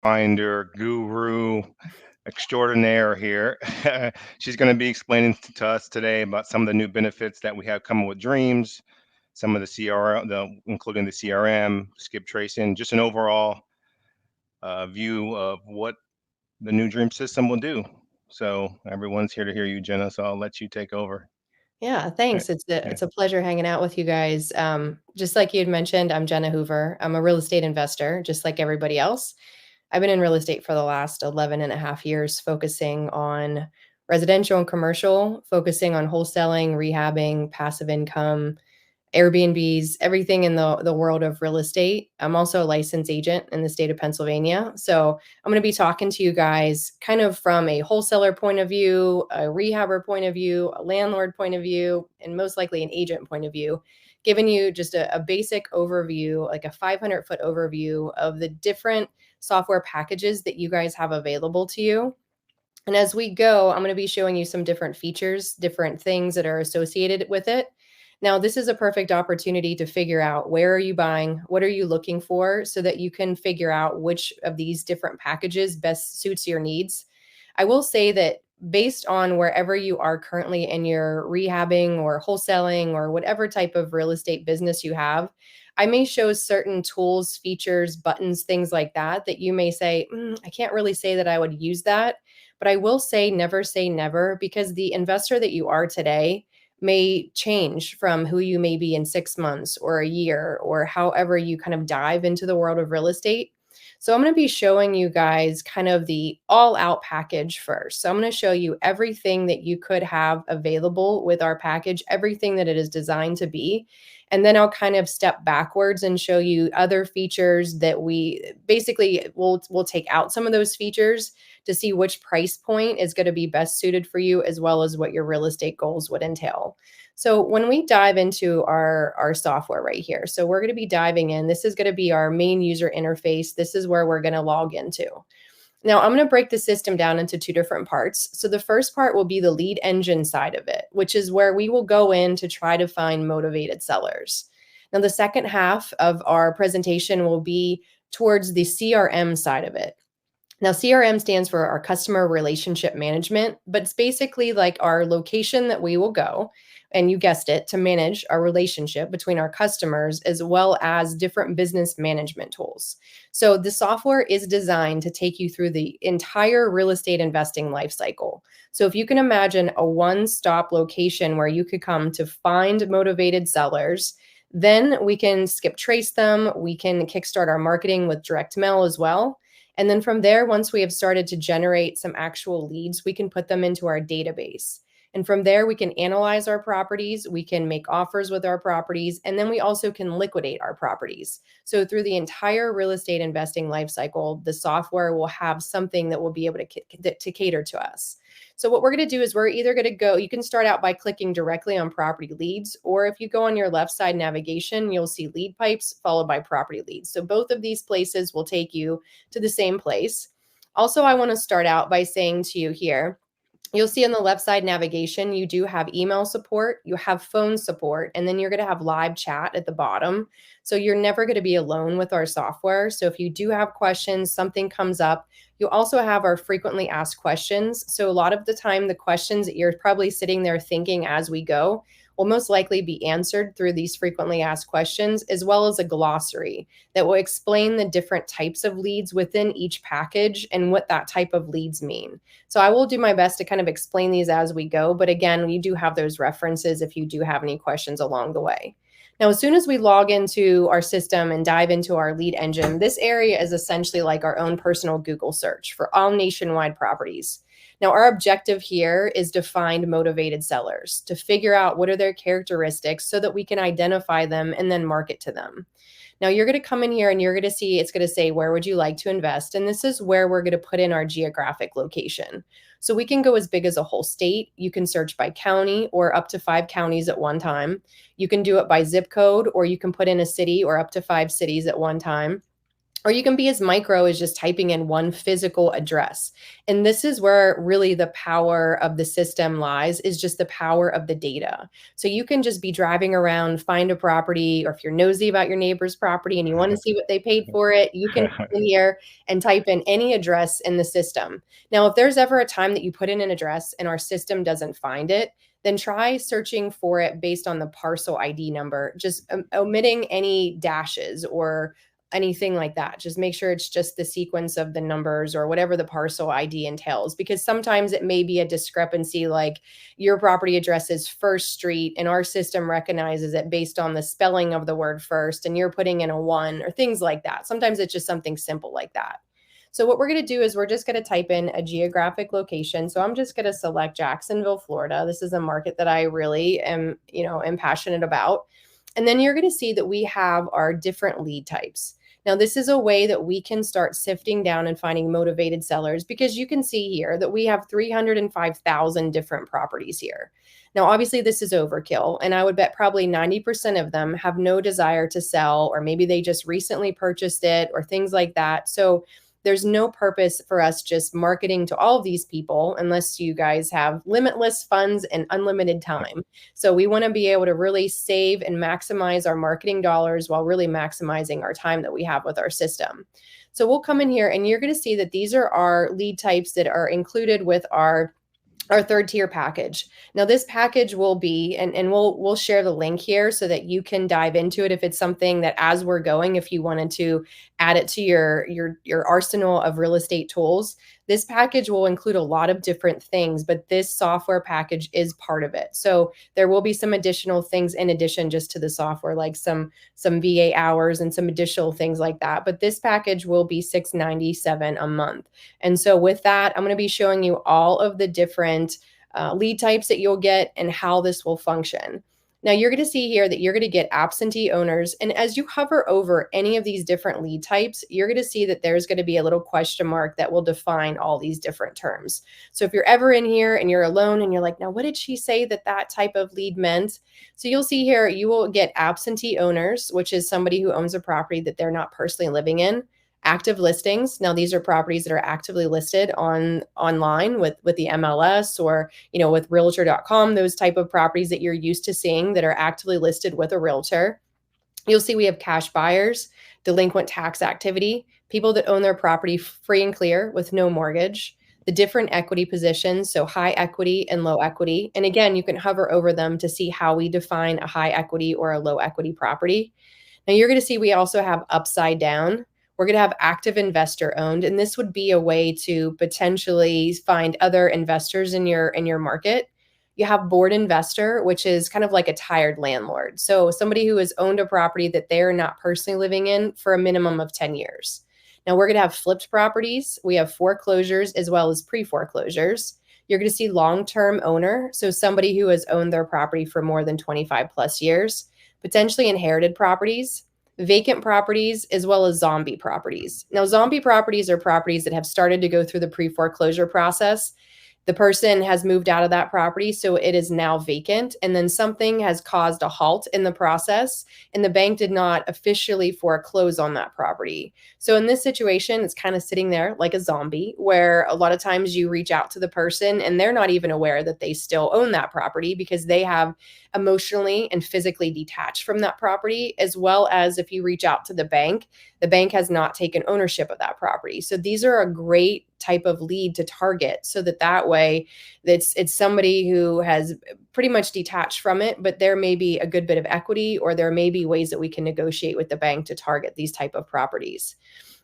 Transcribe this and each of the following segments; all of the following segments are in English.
finder guru extraordinaire here. She's going to be explaining to us today about some of the new benefits that we have coming with Dreams, some of the including the CRM, skip tracing, just an overall view of what the new Dream system will do. So everyone's here to hear you, Jenna. So I'll let you take over. Yeah, Yeah. thanks. It's a Yeah. it's a pleasure hanging out with you guys. Just like you had mentioned, I'm Jenna Hoover. I'm a real estate investor, just like everybody else. I've been in real estate for the last 11 and a half years, focusing on residential and commercial, focusing on wholesaling, rehabbing, passive income, Airbnbs, everything in the world of real estate. I'm also a licensed agent in the state of Pennsylvania. So I'm going to be talking to you guys kind of from a wholesaler point of view, a rehabber point of view, a landlord point of view, and most likely an agent point of view, giving you just a basic overview, like a 500-foot overview of the different software packages that you guys have available to you. And as we go, I'm going to be showing you some different features, different things that are associated with it. Now, this is a perfect opportunity to figure out, where are you buying? What are you looking for, so that you can figure out which of these different packages best suits your needs. I will say that based on wherever you are currently in your rehabbing or wholesaling or whatever type of real estate business you have, I may show certain tools, features, buttons, things like that, that you may say, I can't really say that I would use that. But I will say never, because the investor that you are today may change from who you may be in 6 months or a year, or however you kind of dive into the world of real estate. So I'm going to be showing you guys kind of the all out package first. So I'm going to show you everything that you could have available with our package, everything that it is designed to be. And then I'll kind of step backwards and show you other features that we basically will take out some of those features to see which price point is going to be best suited for you, as well as what your real estate goals would entail. So when we dive into our software right here, so we're going to be diving in. This is going to be our main user interface. This is where we're going to log into. Now, I'm going to break the system down into two different parts. So the first part will be the lead engine side of it, which is where we will go in to try to find motivated sellers. Now, the second half of our presentation will be towards the CRM side of it. Now, CRM stands for our customer relationship management, but it's basically like our location that we will go, and you guessed it, to manage our relationship between our customers, as well as different business management tools. So the software is designed to take you through the entire real estate investing lifecycle. So if you can imagine a one-stop location where you could come to find motivated sellers, then we can skip trace them. We can kickstart our marketing with direct mail as well. And then from there, once we have started to generate some actual leads, we can put them into our database. And from there, we can analyze our properties, we can make offers with our properties, and then we also can liquidate our properties. So through the entire real estate investing life cycle, the software will have something that will be able to cater to us. So what we're going to do is we're either going to go, you can start out by clicking directly on property leads, or if you go on your left side navigation, you'll see lead pipes followed by property leads. So both of these places will take you to the same place. Also, I want to start out by saying to you here, you'll see on the left side navigation, you do have email support, you have phone support, and then you're going to have live chat at the bottom. So you're never going to be alone with our software. So if you do have questions, something comes up, you also have our frequently asked questions. So a lot of the time, the questions that you're probably sitting there thinking as we go will most likely be answered through these frequently asked questions, as well as a glossary that will explain the different types of leads within each package and what that type of leads mean. So I will do my best to kind of explain these as we go. But again, we do have those references if you do have any questions along the way. Now, as soon as we log into our system and dive into our lead engine, this area is essentially like our own personal Google search for all nationwide properties. Now, our objective here is to find motivated sellers, to figure out what are their characteristics so that we can identify them and then market to them. Now you're going to come in here and you're going to see, it's going to say, where would you like to invest? And this is where we're going to put in our geographic location. So we can go as big as a whole state. You can search by county or up to 5 counties at one time. You can do it by zip code, or you can put in a city or up to 5 cities at one time. Or you can be as micro as just typing in one physical address. And this is where really the power of the system lies, is just the power of the data. So you can just be driving around, find a property, or if you're nosy about your neighbor's property and you want to see what they paid for it, you can come in here and type in any address in the system. Now, if there's ever a time that you put in an address and our system doesn't find it, then try searching for it based on the parcel ID number, just omitting any dashes or anything like that. Just make sure it's just the sequence of the numbers or whatever the parcel ID entails, because sometimes it may be a discrepancy, like your property address is First Street and our system recognizes it based on the spelling of the word first and you're putting in a one, or things like that. Sometimes it's just something simple like that. So what we're going to do is we're just going to type in a geographic location. So I'm just going to select Jacksonville, Florida. This is a market that I really am passionate about. And then you're going to see that we have our different lead types. Now, this is a way that we can start sifting down and finding motivated sellers, because you can see here that we have 305,000 different properties here. Now, obviously, this is overkill, and I would bet probably 90% of them have no desire to sell, or maybe they just recently purchased it or things like that. So there's no purpose for us just marketing to all of these people unless you guys have limitless funds and unlimited time. So we want to be able to really save and maximize our marketing dollars while really maximizing our time that we have with our system. So we'll come in here and you're going to see that these are our lead types that are included with our third tier package. Now this package will be, and we'll share the link here so that you can dive into it if it's something that, as we're going, if you wanted to add it to your arsenal of real estate tools. This package will include a lot of different things, but this software package is part of it. So there will be some additional things in addition just to the software, like some VA hours and some additional things like that. But this package will be $697 a month. And so with that, I'm going to be showing you all of the different lead types that you'll get and how this will function. Now you're going to see here that you're going to get absentee owners. And as you hover over any of these different lead types, you're going to see that there's going to be a little question mark that will define all these different terms. So if you're ever in here and you're alone and you're like, now what did she say that type of lead meant? So you'll see here, you will get absentee owners, which is somebody who owns a property that they're not personally living in. Active listings. Now these are properties that are actively listed online with the MLS or, with realtor.com, those type of properties that you're used to seeing that are actively listed with a realtor. You'll see we have cash buyers, delinquent tax activity, people that own their property free and clear with no mortgage, the different equity positions, so high equity and low equity. And again, you can hover over them to see how we define a high equity or a low equity property. Now you're going to see we also have upside down. We're going to have active investor owned, and this would be a way to potentially find other investors in your market. You have board investor, which is kind of like a tired landlord. So somebody who has owned a property that they're not personally living in for a minimum of 10 years. Now we're going to have flipped properties. We have foreclosures as well as pre-foreclosures. You're going to see long-term owner. So somebody who has owned their property for more than 25 plus years, potentially inherited properties, vacant properties, as well as zombie properties. Now, zombie properties are properties that have started to go through the pre-foreclosure process. The person has moved out of that property, so it is now vacant. And then something has caused a halt in the process, and the bank did not officially foreclose on that property. So in this situation, it's kind of sitting there like a zombie, where a lot of times you reach out to the person and they're not even aware that they still own that property because they have emotionally and physically detached from that property, as well as if you reach out to the bank has not taken ownership of that property. So these are a great type of lead to target, so that way it's somebody who has pretty much detached from it, but there may be a good bit of equity, or there may be ways that we can negotiate with the bank to target these type of properties.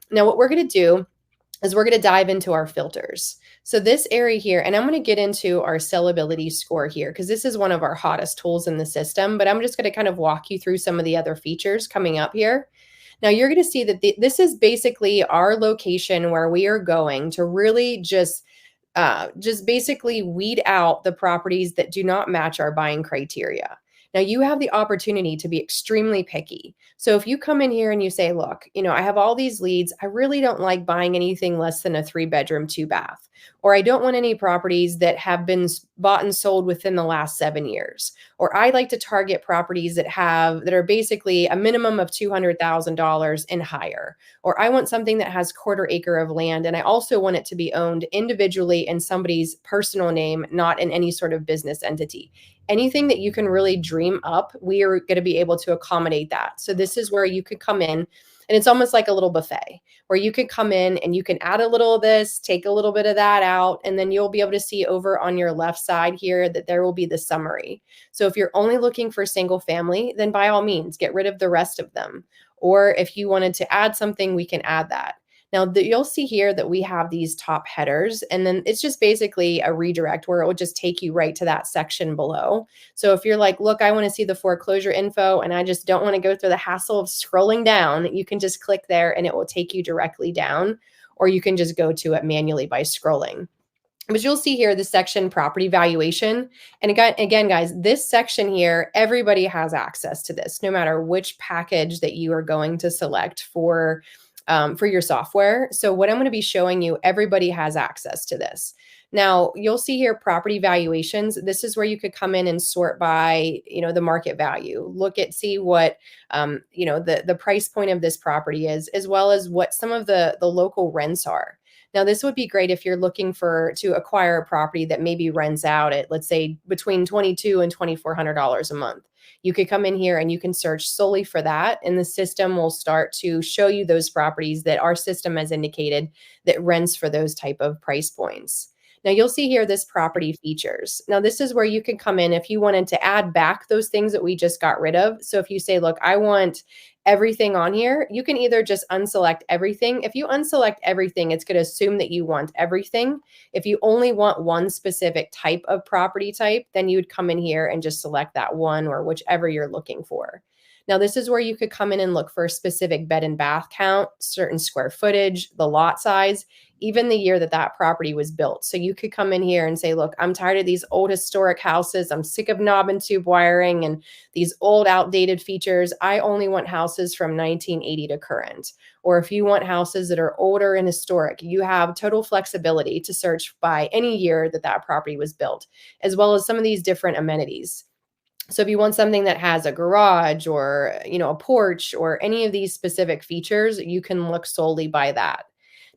Now, what we're going to do is we're going to dive into our filters. So this area here, and I'm going to get into our sellability score here, because this is one of our hottest tools in the system, but I'm just going to kind of walk you through some of the other features coming up here. Now you're going to see that this is basically our location where we are going to really just basically weed out the properties that do not match our buying criteria. Now you have the opportunity to be extremely picky. So if you come in here and you say, look, I have all these leads. I really don't like buying anything less than a 3-bedroom, 2-bath, or I don't want any properties that have been bought and sold within the last 7 years, or I like to target properties that are basically a minimum of $200,000 and higher, or I want something that has 1/4 acre of land and I also want it to be owned individually in somebody's personal name, not in any sort of business entity. Anything that you can really dream up, we are going to be able to accommodate that. So this is where you could come in, and it's almost like a little buffet where you could come in and you can add a little of this, take a little bit of that out, and then you'll be able to see over on your left side here that there will be the summary. So if you're only looking for single family, then by all means, get rid of the rest of them. Or if you wanted to add something, we can add that. Now, you'll see here that we have these top headers, and then it's just basically a redirect where it will just take you right to that section below. So if you're like, look, I want to see the foreclosure info and I just don't want to go through the hassle of scrolling down, you can just click there and it will take you directly down, or you can just go to it manually by scrolling. But you'll see here the section property valuation. And again, guys, this section here, everybody has access to this, no matter which package that you are going to select for your software. So what I'm going to be showing you, everybody has access to this. Now, you'll see here property valuations. This is where you could come in and sort by, the market value. See what, the price point of this property is, as well as what some of the local rents are. Now, this would be great if you're looking to acquire a property that maybe rents out at, let's say, between $2,200 and $2,400 a month. You could come in here and you can search solely for that, and the system will start to show you those properties that our system has indicated that rents for those type of price points. Now you'll see here this property features. Now this is where you can come in if you wanted to add back those things that we just got rid of. So if you say, look, I want everything on here, you can either just unselect everything. If you unselect everything, it's going to assume that you want everything. If you only want one specific type of property type, then you would come in here and just select that one or whichever you're looking for. Now, this is where you could come in and look for a specific bed and bath count, certain square footage, the lot size, even the year that that property was built. So you could come in here and say, look, I'm tired of these old historic houses. I'm sick of knob and tube wiring and these old outdated features. I only want houses from 1980 to current. Or if you want houses that are older and historic, you have total flexibility to search by any year that that property was built, as well as some of these different amenities. So if you want something that has a garage or, a porch or any of these specific features, you can look solely by that.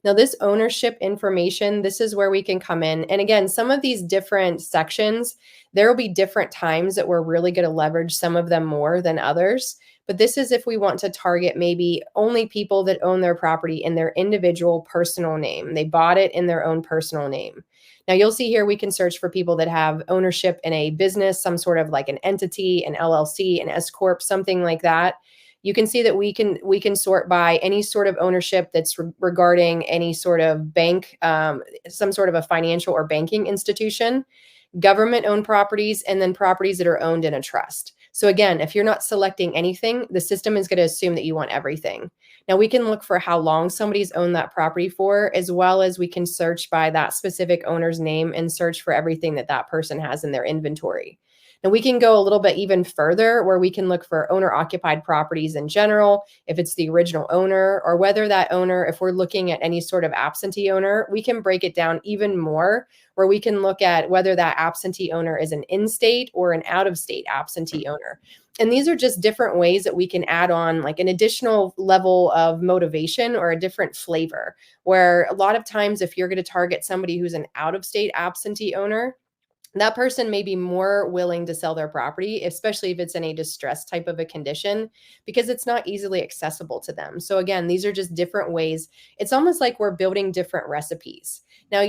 Now, this ownership information, this is where we can come in. And again, some of these different sections, there will be different times that we're really going to leverage some of them more than others. But this is if we want to target maybe only people that own their property in their individual personal name. They bought it in their own personal name. Now you'll see here we can search for people that have ownership in a business, some sort of like an entity, an LLC, an S corp, something like that. You can see that we can sort by any sort of ownership that's regarding any sort of bank, some sort of a financial or banking institution, government-owned properties, and then properties that are owned in a trust. So again, if you're not selecting anything, the system is going to assume that you want everything. Now we can look for how long somebody's owned that property for, as well as we can search by that specific owner's name and search for everything that that person has in their inventory. Now we can go a little bit even further where we can look for owner occupied properties in general, if it's the original owner, or whether that owner, if we're looking at any sort of absentee owner, we can break it down even more where we can look at whether that absentee owner is an in-state or an out-of-state absentee owner. And these are just different ways that we can add on like an additional level of motivation or a different flavor, where a lot of times if you're going to target somebody who's an out-of-state absentee owner, that person may be more willing to sell their property, especially if it's in a distressed type of a condition, because it's not easily accessible to them. So again, these are just different ways. It's almost like we're building different recipes. Now,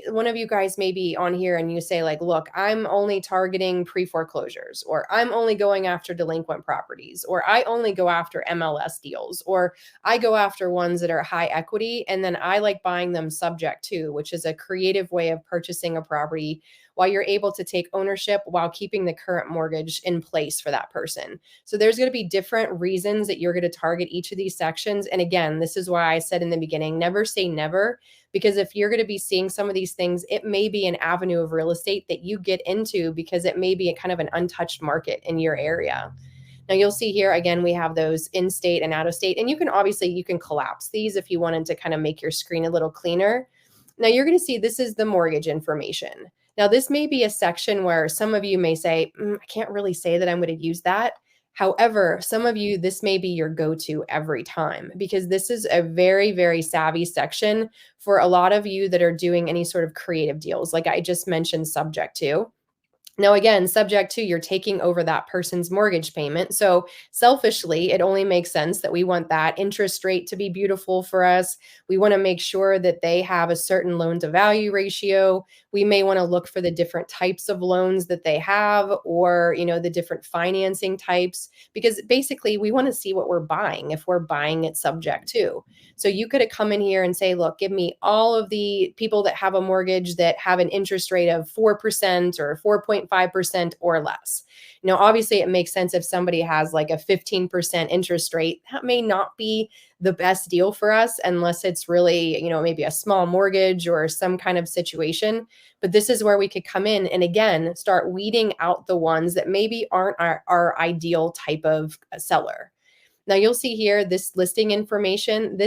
one of you guys may be on here and you say like, look, I'm only targeting pre-foreclosures, or I'm only going after delinquent properties, or I only go after MLS deals, or I go after ones that are high equity. And then I like buying them subject to, which is a creative way of purchasing a property while you're able to take ownership while keeping the current mortgage in place for that person. So there's going to be different reasons that you're going to target each of these sections. And again, this is why I said in the beginning, never say never, because if you're going to be seeing some of these things, it may be an avenue of real estate that you get into because it may be a kind of an untouched market in your area. Now you'll see here, again, we have those in-state and out-of-state, and you can collapse these if you wanted to kind of make your screen a little cleaner. Now you're going to see this is the mortgage information. Now this may be a section where some of you may say, I can't really say that I'm going to use that. However, some of you, this may be your go-to every time because this is a very, very savvy section for a lot of you that are doing any sort of creative deals, like I just mentioned, subject to. Now, again, subject to you're taking over that person's mortgage payment. So selfishly, it only makes sense that we want that interest rate to be beautiful for us. We want to make sure that they have a certain loan to value ratio. We may want to look for the different types of loans that they have, or, the different financing types, because basically we want to see what we're buying if we're buying it subject to. So you could have come in here and say, look, give me all of the people that have a mortgage that have an interest rate of 4% or 4.5% or less. Obviously it makes sense if somebody has like a 15% interest rate. That may not be the best deal for us unless it's really, maybe a small mortgage or some kind of situation. But this is where we could come in and again, start weeding out the ones that maybe aren't our ideal type of seller. Now you'll see here this listing information.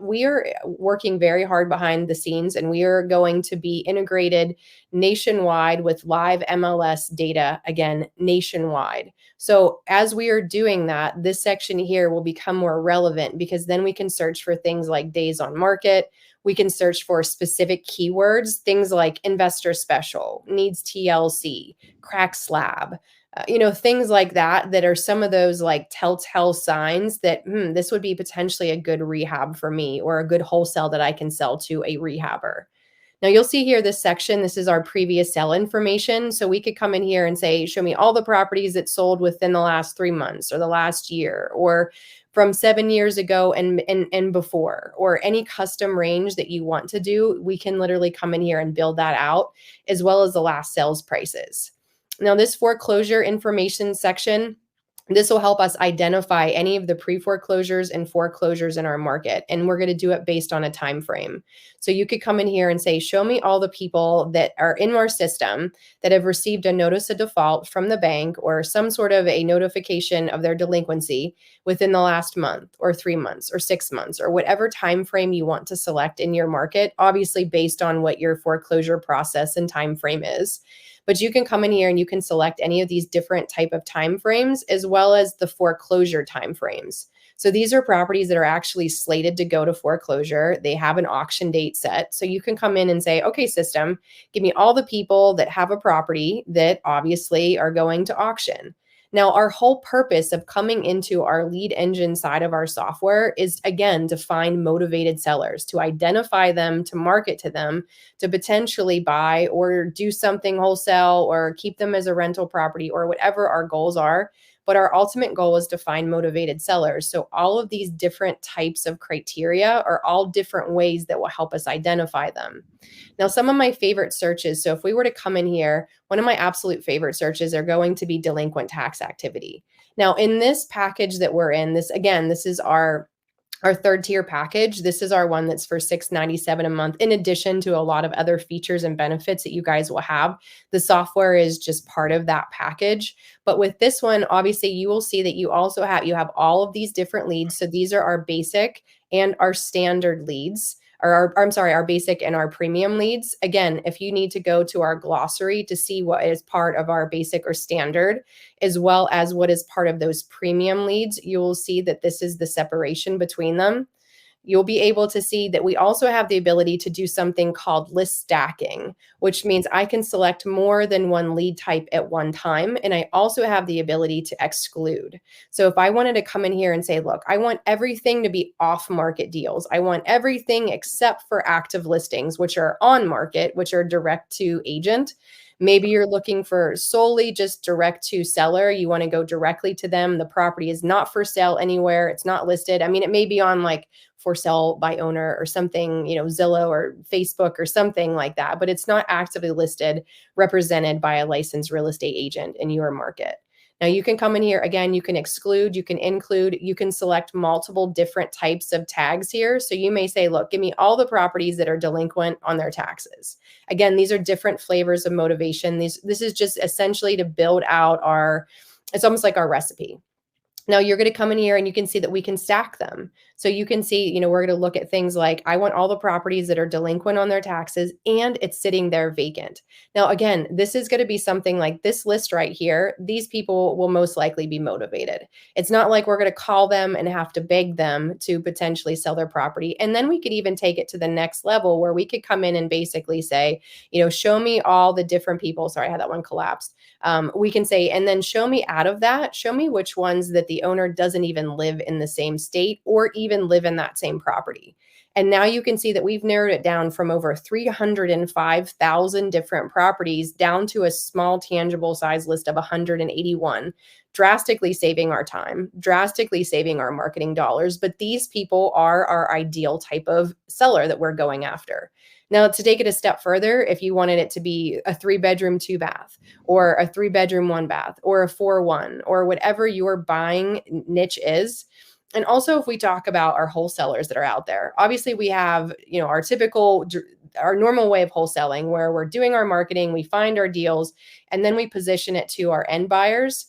We are working very hard behind the scenes, and we are going to be integrated nationwide with live MLS data, again, nationwide. So as we are doing that, this section here will become more relevant because then we can search for things like days on market. We can search for specific keywords, things like investor special, needs TLC, crack slab, things like that are some of those like telltale signs that this would be potentially a good rehab for me or a good wholesale that I can sell to a rehabber. Now you'll see here this section, this is our previous sell information. So we could come in here and say, show me all the properties that sold within the last 3 months or the last year or from 7 years ago and before, or any custom range that you want to do. We can literally come in here and build that out, as well as the last sales prices. Now, this foreclosure information section, this will help us identify any of the pre-foreclosures and foreclosures in our market. And we're going to do it based on a time frame. So you could come in here and say, show me all the people that are in our system that have received a notice of default from the bank or some sort of a notification of their delinquency within the last month or 3 months or 6 months or whatever time frame you want to select in your market, obviously based on what your foreclosure process and time frame is. But you can come in here and you can select any of these different type of time frames as well as the foreclosure time frames. So these are properties that are actually slated to go to foreclosure. They have an auction date set. So you can come in and say, okay, system, give me all the people that have a property that obviously are going to auction. Now, our whole purpose of coming into our lead engine side of our software is, again, to find motivated sellers, to identify them, to market to them, to potentially buy or do something wholesale or keep them as a rental property or whatever our goals are. But our ultimate goal is to find motivated sellers. So all of these different types of criteria are all different ways that will help us identify them. Now, some of my favorite searches, so if we were to come in here, one of my absolute favorite searches are going to be delinquent tax activity. Now, in this package that we're in, this is our third tier package. This is our one that's for $697 a month, in addition to a lot of other features and benefits that you guys will have. The software is just part of that package. But with this one, obviously, you will see that you have all of these different leads. So these are our basic and our standard leads. Our basic and our premium leads. Again, if you need to go to our glossary to see what is part of our basic or standard, as well as what is part of those premium leads, you will see that this is the separation between them. You'll be able to see that we also have the ability to do something called list stacking, which means I can select more than one lead type at one time. And I also have the ability to exclude. So if I wanted to come in here and say, look, I want everything to be off market deals. I want everything except for active listings, which are on market, which are direct to agent. Maybe you're looking for solely just direct to seller. You want to go directly to them. The property is not for sale anywhere. It's not listed. I mean, it may be on like for sale by owner or something, Zillow or Facebook or something like that, but it's not actively listed, represented by a licensed real estate agent in your market. Now you can come in here again, you can exclude, you can include, you can select multiple different types of tags here. So you may say, look, give me all the properties that are delinquent on their taxes. Again, these are different flavors of motivation. This is just essentially to build out it's almost like our recipe. Now you're going to come in here and you can see that we can stack them. So you can see, we're going to look at things like, I want all the properties that are delinquent on their taxes and it's sitting there vacant. Now, again, this is going to be something like this list right here. These people will most likely be motivated. It's not like we're going to call them and have to beg them to potentially sell their property. And then we could even take it to the next level where we could come in and basically say, show me all the different people. Sorry, I had that one collapsed. We can say, and then show me out of that, show me which ones that the owner doesn't even live in the same state or even live in that same property. And now you can see that we've narrowed it down from over 305,000 different properties down to a small tangible size list of 181, drastically saving our time, drastically saving our marketing dollars. But these people are our ideal type of seller that we're going after. Now, to take it a step further, if you wanted it to be a 3-bedroom, 2-bath, or a 3-bedroom, 1-bath, or a 4-1, or whatever your buying niche is. And also, if we talk about our wholesalers that are out there, obviously we have, our normal way of wholesaling where we're doing our marketing, we find our deals, and then we position it to our end buyers.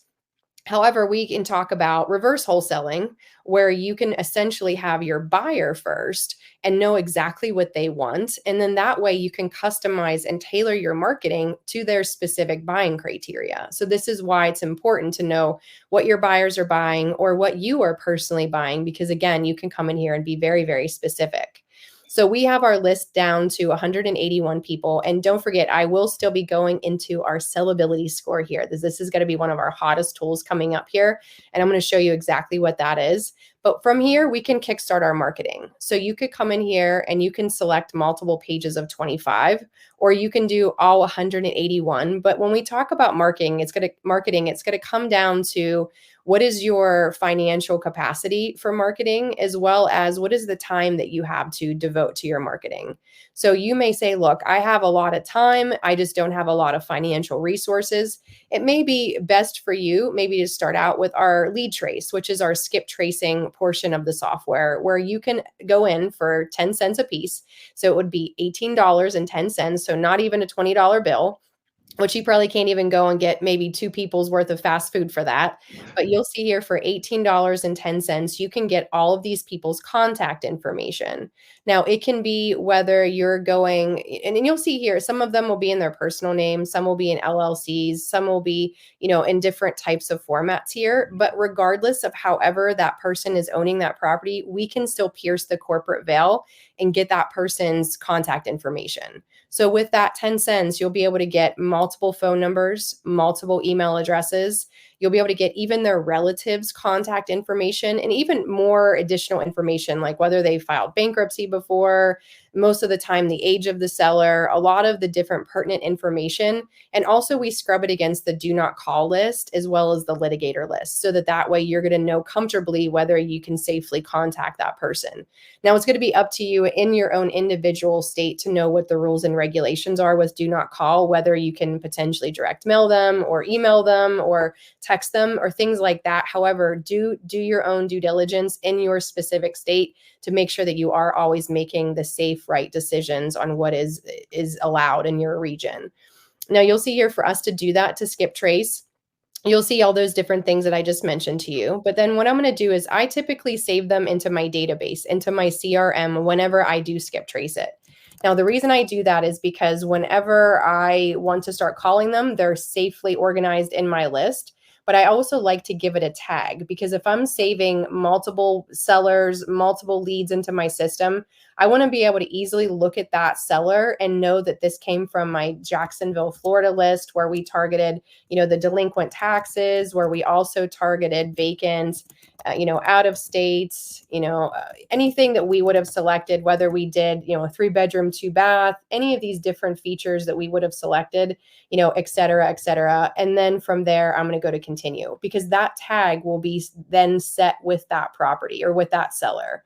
However, we can talk about reverse wholesaling, where you can essentially have your buyer first and know exactly what they want. And then that way you can customize and tailor your marketing to their specific buying criteria. So this is why it's important to know what your buyers are buying or what you are personally buying, because again, you can come in here and be very, very specific. So we have our list down to 181 people. And don't forget, I will still be going into our sellability score here. This is going to be one of our hottest tools coming up here. And I'm going to show you exactly what that is. But from here, we can kickstart our marketing. So you could come in here and you can select multiple pages of 25, or you can do all 181. But when we talk about marketing, it's going to come down to what is your financial capacity for marketing, as well as what is the time that you have to devote to your marketing. So you may say, look, I have a lot of time. I just don't have a lot of financial resources. It may be best for you maybe to start out with our lead trace, which is our skip tracing portion of the software, where you can go in for 10 cents a piece. So it would be $18.10. So not even a $20 bill, which you probably can't even go and get maybe 2 people's worth of fast food for that. But you'll see here for $18.10, you can get all of these people's contact information. Now, it can be whether you're going, and you'll see here, some of them will be in their personal name, some will be in LLCs, some will be, in different types of formats here. But regardless of however that person is owning that property, we can still pierce the corporate veil and get that person's contact information. So with that 10 cents, you'll be able to get multiple phone numbers, multiple email addresses. You'll be able to get even their relatives' contact information and even more additional information, like whether they filed bankruptcy before, most of the time, the age of the seller, a lot of the different pertinent information. And also we scrub it against the do not call list as well as the litigator list, so that way you're going to know comfortably whether you can safely contact that person. Now, it's going to be up to you in your own individual state to know what the rules and regulations are with do not call, whether you can potentially direct mail them or email them or text them or things like that. However, do your own due diligence in your specific state to make sure that you are always making the safe, right decisions on what is allowed in your region. Now, you'll see here for us to do that, to skip trace, you'll see all those different things that I just mentioned to you. But then what I'm going to do is I typically save them into my database, into my CRM, whenever I do skip trace it. Now, the reason I do that is because whenever I want to start calling them, they're safely organized in my list. But I also like to give it a tag, because if I'm saving multiple sellers, multiple leads into my system, I want to be able to easily look at that seller and know that this came from my Jacksonville, Florida list, where we targeted, the delinquent taxes, where we also targeted vacant, out of state, anything that we would have selected, whether we did, a 3-bedroom, 2-bath, any of these different features that we would have selected, et cetera, et cetera. And then from there, I'm going to go to continue, because that tag will be then set with that property or with that seller.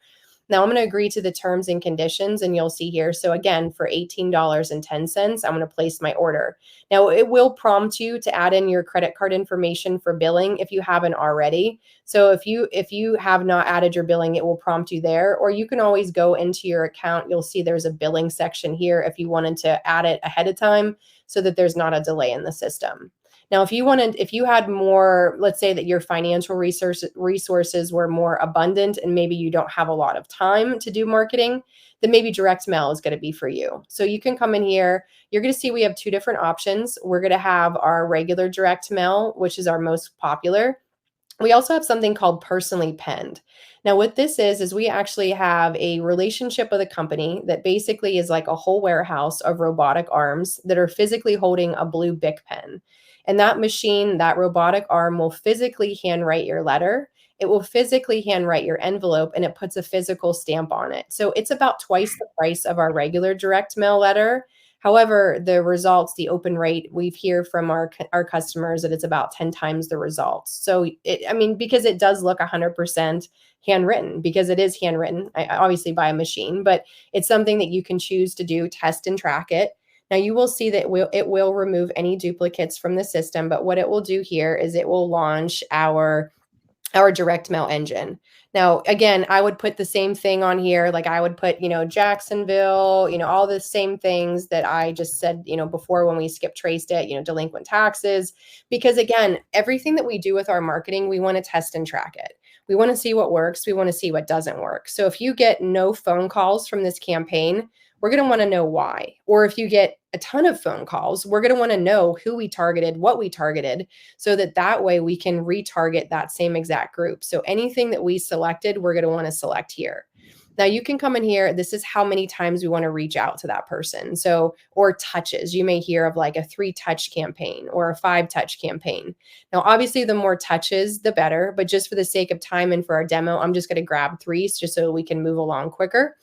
Now I'm going to agree to the terms and conditions, and you'll see here. So again, for $18.10, I'm going to place my order. Now it will prompt you to add in your credit card information for billing if you haven't already. So if you have not added your billing, it will prompt you there, or you can always go into your account. You'll see there's a billing section here if you wanted to add it ahead of time so that there's not a delay in the system. Now, if you had more, let's say that your financial resources were more abundant and maybe you don't have a lot of time to do marketing, then maybe direct mail is going to be for you. So you can come in here. You're going to see we have two different options. We're going to have our regular direct mail, which is our most popular. We also have something called personally penned. Now, what this is we actually have a relationship with a company that basically is like a whole warehouse of robotic arms that are physically holding a blue Bic pen. And that machine, that robotic arm will physically handwrite your letter. It will physically handwrite your envelope, and it puts a physical stamp on it. So it's about twice the price of our regular direct mail letter. However, the results, the open rate, we hear from our customers that it's about 10 times the results. So, because it does look 100% handwritten, because it is handwritten, obviously by a machine, but it's something that you can choose to do, test and track it. Now, you will see that it will remove any duplicates from the system, but what it will do here is it will launch our direct mail engine. Now, again, I would put the same thing on here. Like I would put, Jacksonville, all the same things that I just said, before when we skip traced it, delinquent taxes, because again, everything that we do with our marketing, we want to test and track it. We want to see what works. We want to see what doesn't work. So if you get no phone calls from this campaign, we're going to want to know why. Or if you get a ton of phone calls, we're going to want to know who we targeted, what we targeted, so that way we can retarget that same exact group. So anything that we selected, we're going to want to select here. Now you can come in here. This is how many times we want to reach out to that person. So, or touches, you may hear of like a 3-touch campaign or a 5-touch campaign. Now, obviously the more touches, the better, but just for the sake of time and for our demo, I'm just going to grab 3 just so we can move along quicker.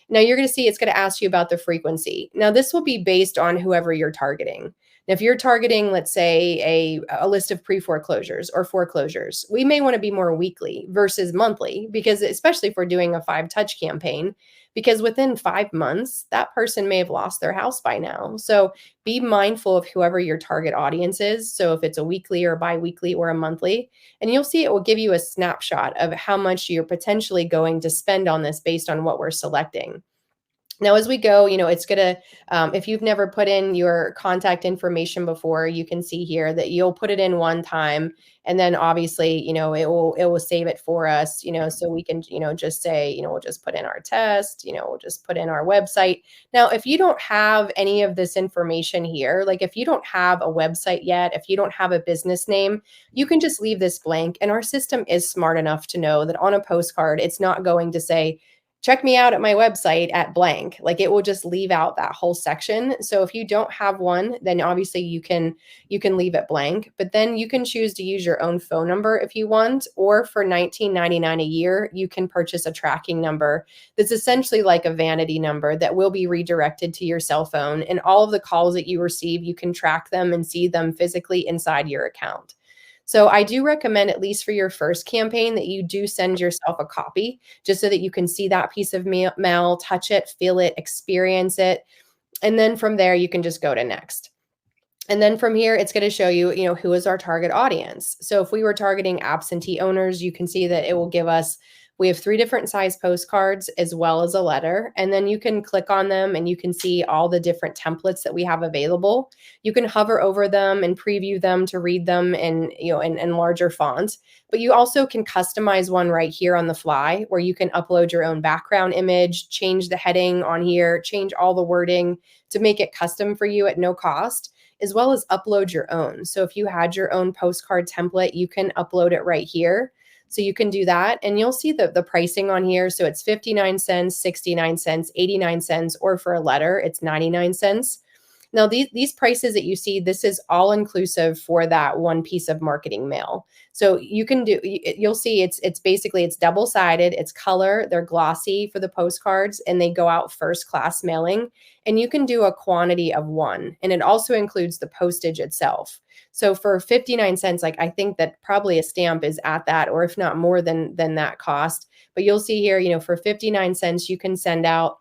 Now you're going to see it's going to ask you about the frequency. Now this will be based on whoever you're targeting. Now, if you're targeting, let's say, a list of pre-foreclosures or foreclosures, we may want to be more weekly versus monthly, because especially if we're doing a 5-touch campaign, because within 5 months, that person may have lost their house by now. So be mindful of whoever your target audience is. So if it's a weekly or bi-weekly or a monthly, and you'll see it will give you a snapshot of how much you're potentially going to spend on this based on what we're selecting. Now, as we go, it's going to, if you've never put in your contact information before, you can see here that you'll put it in one time. And then obviously, it will save it for us, so we can, just say, we'll just put in our test, we'll just put in our website. Now, if you don't have any of this information here, like if you don't have a website yet, if you don't have a business name, you can just leave this blank. And our system is smart enough to know that on a postcard, it's not going to say, check me out at my website at blank. Like it will just leave out that whole section. So if you don't have one, then obviously you can leave it blank, but then you can choose to use your own phone number if you want, or for $19.99 a year, you can purchase a tracking number that's essentially like a vanity number that will be redirected to your cell phone, and all of the calls that you receive, you can track them and see them physically inside your account. So I do recommend, at least for your first campaign, that you do send yourself a copy just so that you can see that piece of mail, touch it, feel it, experience it. And then from there, you can just go to next. And then from here, it's going to show you, who is our target audience. So if we were targeting absentee owners, you can see that it will give us, we have 3 different size postcards as well as a letter. And then you can click on them and you can see all the different templates that we have available. You can hover over them and preview them to read them in larger font. But you also can customize one right here on the fly, where you can upload your own background image, change the heading on here, change all the wording to make it custom for you at no cost, as well as upload your own. So if you had your own postcard template, you can upload it right here. So you can do that, and you'll see the pricing on here. So it's 59 cents, 69 cents, 89 cents, or for a letter, it's 99 cents. Now, these prices that you see, this is all inclusive for that one piece of marketing mail. So you can do, you'll see it's basically, it's double-sided, it's color, they're glossy for the postcards, and they go out first class mailing. And you can do a quantity of one, and it also includes the postage itself. So for 59 cents, like I think that probably a stamp is at that, or if not more than that cost. But you'll see here, for 59 cents, you can send out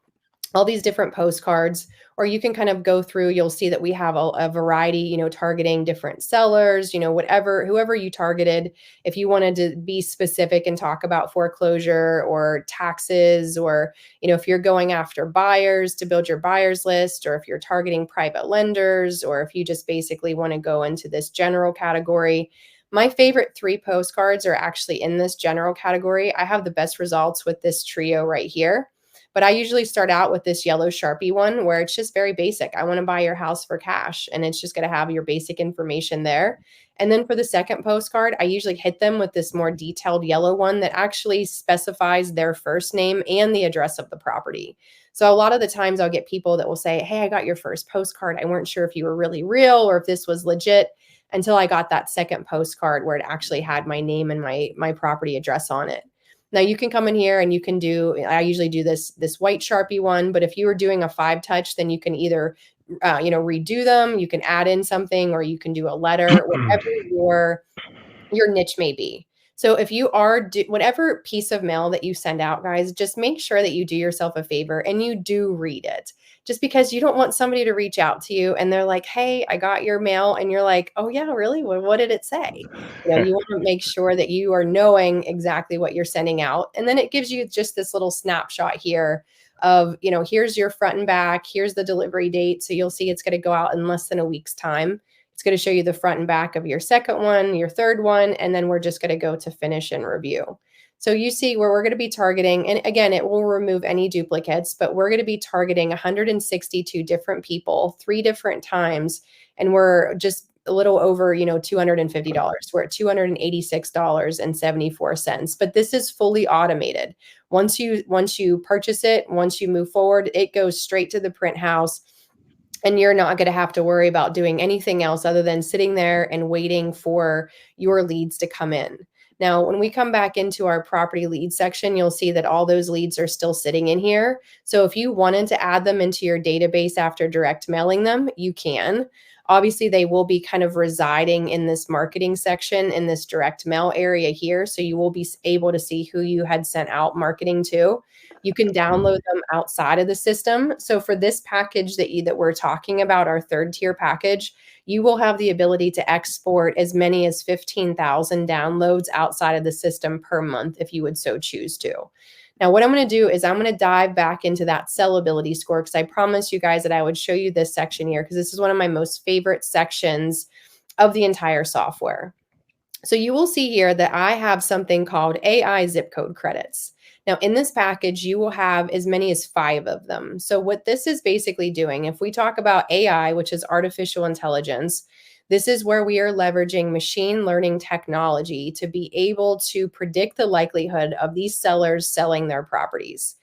all these different postcards, or you can kind of go through, you'll see that we have a variety, targeting different sellers, whoever you targeted. If you wanted to be specific and talk about foreclosure or taxes, or, if you're going after buyers to build your buyers list, or if you're targeting private lenders, or if you just basically want to go into this general category. My favorite 3 postcards are actually in this general category. I have the best results with this trio right here. But I usually start out with this yellow Sharpie one where it's just very basic. I want to buy your house for cash, and it's just going to have your basic information there. And then for the second postcard, I usually hit them with this more detailed yellow one that actually specifies their first name and the address of the property. So a lot of the times I'll get people that will say, hey, I got your first postcard. I weren't sure if you were really real or if this was legit, until I got that second postcard where it actually had my name and my property address on it. Now you can come in here and you can do, I usually do this white Sharpie one, but if you were doing a 5-touch, then you can either, redo them, you can add in something, or you can do a letter, whatever your niche may be. So if you are whatever piece of mail that you send out, guys, just make sure that you do yourself a favor and you do read it. Just because you don't want somebody to reach out to you and they're like, hey, I got your mail. And you're like, oh yeah, really? Well, what did it say? You want to make sure that you are knowing exactly what you're sending out. And then it gives you just this little snapshot here of, here's your front and back, here's the delivery date. So you'll see it's going to go out in less than a week's time. It's going to show you the front and back of your second one, your third one, and then we're just going to go to finish and review. So you see where we're going to be targeting, and again, it will remove any duplicates, but we're going to be targeting 162 different people, 3 different times, and we're just a little over, $250. We're at $286.74. But this is fully automated. Once you purchase it, once you move forward, it goes straight to the print house. And you're not going to have to worry about doing anything else other than sitting there and waiting for your leads to come in. Now, when we come back into our property lead section, you'll see that all those leads are still sitting in here. So if you wanted to add them into your database after direct mailing them, you can. Obviously, they will be kind of residing in this marketing section in this direct mail area here. So you will be able to see who you had sent out marketing to. You can download them outside of the system. So for this package that we're talking about, our 3rd tier package, you will have the ability to export as many as 15,000 downloads outside of the system per month if you would so choose to. Now, what I'm going to do is I'm going to dive back into that sellability score, because I promised you guys that I would show you this section here, because this is one of my most favorite sections of the entire software. So you will see here that I have something called AI zip code credits. Now, in this package, you will have as many as 5 of them. So what this is basically doing, if we talk about AI, which is artificial intelligence, this is where we are leveraging machine learning technology to be able to predict the likelihood of these sellers selling their properties.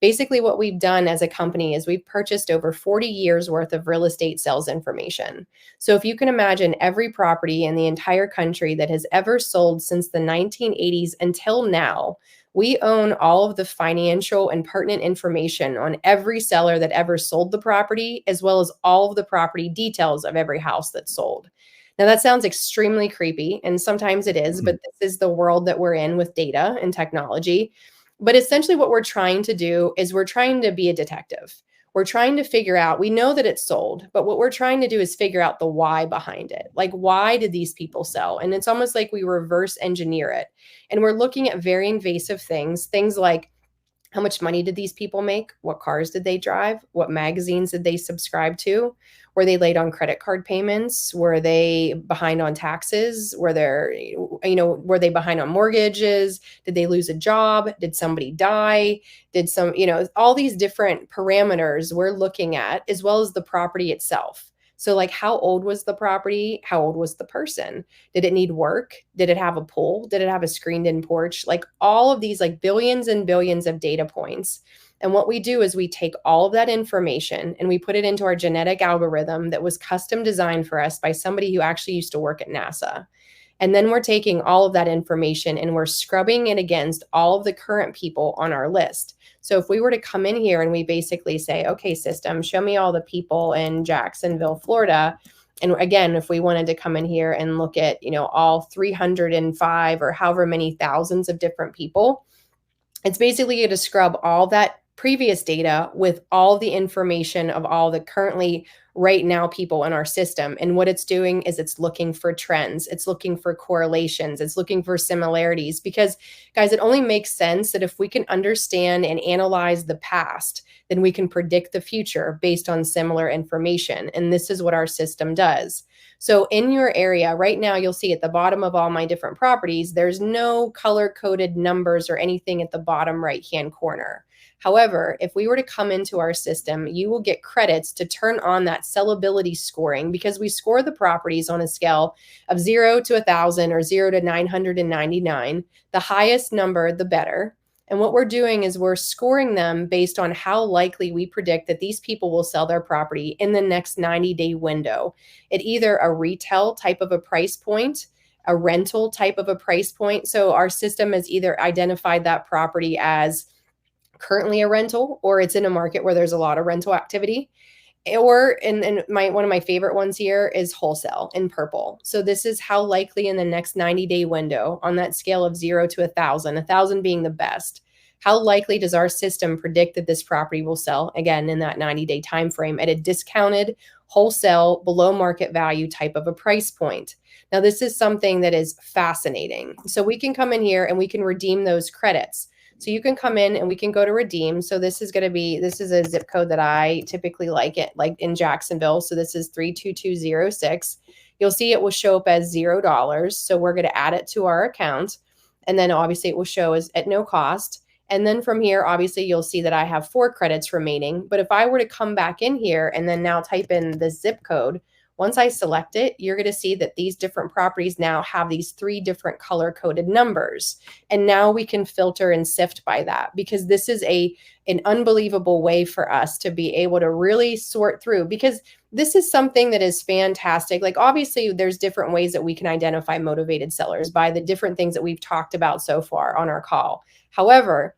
Basically, what we've done as a company is we've purchased over 40 years worth of real estate sales information. So if you can imagine every property in the entire country that has ever sold since the 1980s until now, we own all of the financial and pertinent information on every seller that ever sold the property, as well as all of the property details of every house that's sold. Now, that sounds extremely creepy, and sometimes it is, but this is the world that we're in with data and technology. But essentially what we're trying to do is we're trying to be a detective. We're trying to figure out, we know that it's sold, but what we're trying to do is figure out the why behind it. Like, why did these people sell? And it's almost like we reverse engineer it. And we're looking at very invasive things like, how much money did these people make? What cars did they drive? What magazines did they subscribe to? Were they late on credit card payments? Were they behind on taxes? Were they behind on mortgages? Did they lose a job? Did somebody die? Did all these different parameters we're looking at, as well as the property itself. So like, how old was the property? How old was the person? Did it need work? Did it have a pool? Did it have a screened in porch? Like all of these, like billions and billions of data points. And what we do is we take all of that information and we put it into our genetic algorithm that was custom designed for us by somebody who actually used to work at NASA. And then we're taking all of that information and we're scrubbing it against all of the current people on our list. So if we were to come in here and we basically say, okay, system, show me all the people in Jacksonville, Florida. And again, if we wanted to come in here and look at, all 305 or however many thousands of different people, it's basically going to scrub all that previous data with all the information of all the currently right now people in our system. And what it's doing is it's looking for trends. It's looking for correlations. It's looking for similarities, because guys, it only makes sense that if we can understand and analyze the past, then we can predict the future based on similar information. And this is what our system does. So in your area right now, you'll see at the bottom of all my different properties, there's no color-coded numbers or anything at the bottom right-hand corner. However, if we were to come into our system, you will get credits to turn on that sellability scoring, because we score the properties on a scale of 0 to 1,000 or 0 to 999. The highest number, the better. And what we're doing is we're scoring them based on how likely we predict that these people will sell their property in the next 90-day window at either a retail type of a price point, a rental type of a price point. So our system has either identified that property as currently a rental, or it's in a market where there's a lot of rental activity. Or one of my favorite ones here is wholesale in purple. So this is how likely in the next 90-day window on that scale of 0 to 1,000, 1,000 being the best. How likely does our system predict that this property will sell again in that 90-day time frame at a discounted wholesale below market value type of a price point? Now, this is something that is fascinating. So we can come in here and we can redeem those credits. So you can come in and we can go to redeem. So this is a zip code that I typically like in Jacksonville. So this is 32206. You'll see it will show up as $0. So we're going to add it to our account. And then obviously it will show as at no cost. And then from here, obviously you'll see that I have 4 credits remaining. But if I were to come back in here and then now type in the zip code, once I select it, you're going to see that these different properties now have these 3 different color-coded numbers. And now we can filter and sift by that, because this is an unbelievable way for us to be able to really sort through, because this is something that is fantastic. Like, obviously, there's different ways that we can identify motivated sellers by the different things that we've talked about so far on our call. However,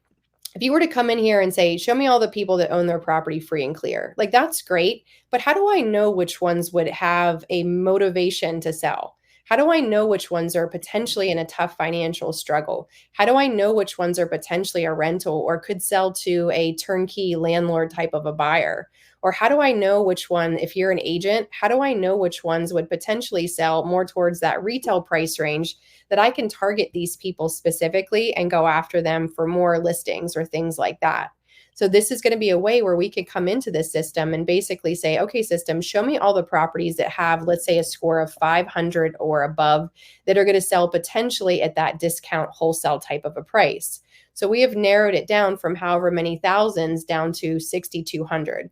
if you were to come in here and say, show me all the people that own their property free and clear, like, that's great. But how do I know which ones would have a motivation to sell? How do I know which ones are potentially in a tough financial struggle? How do I know which ones are potentially a rental or could sell to a turnkey landlord type of a buyer? Or how do I know which one, if you're an agent, how do I know which ones would potentially sell more towards that retail price range that I can target these people specifically and go after them for more listings or things like that? So this is going to be a way where we can come into this system and basically say, okay, system, show me all the properties that have, let's say, a score of 500 or above that are going to sell potentially at that discount wholesale type of a price. So we have narrowed it down from however many thousands down to 6,200.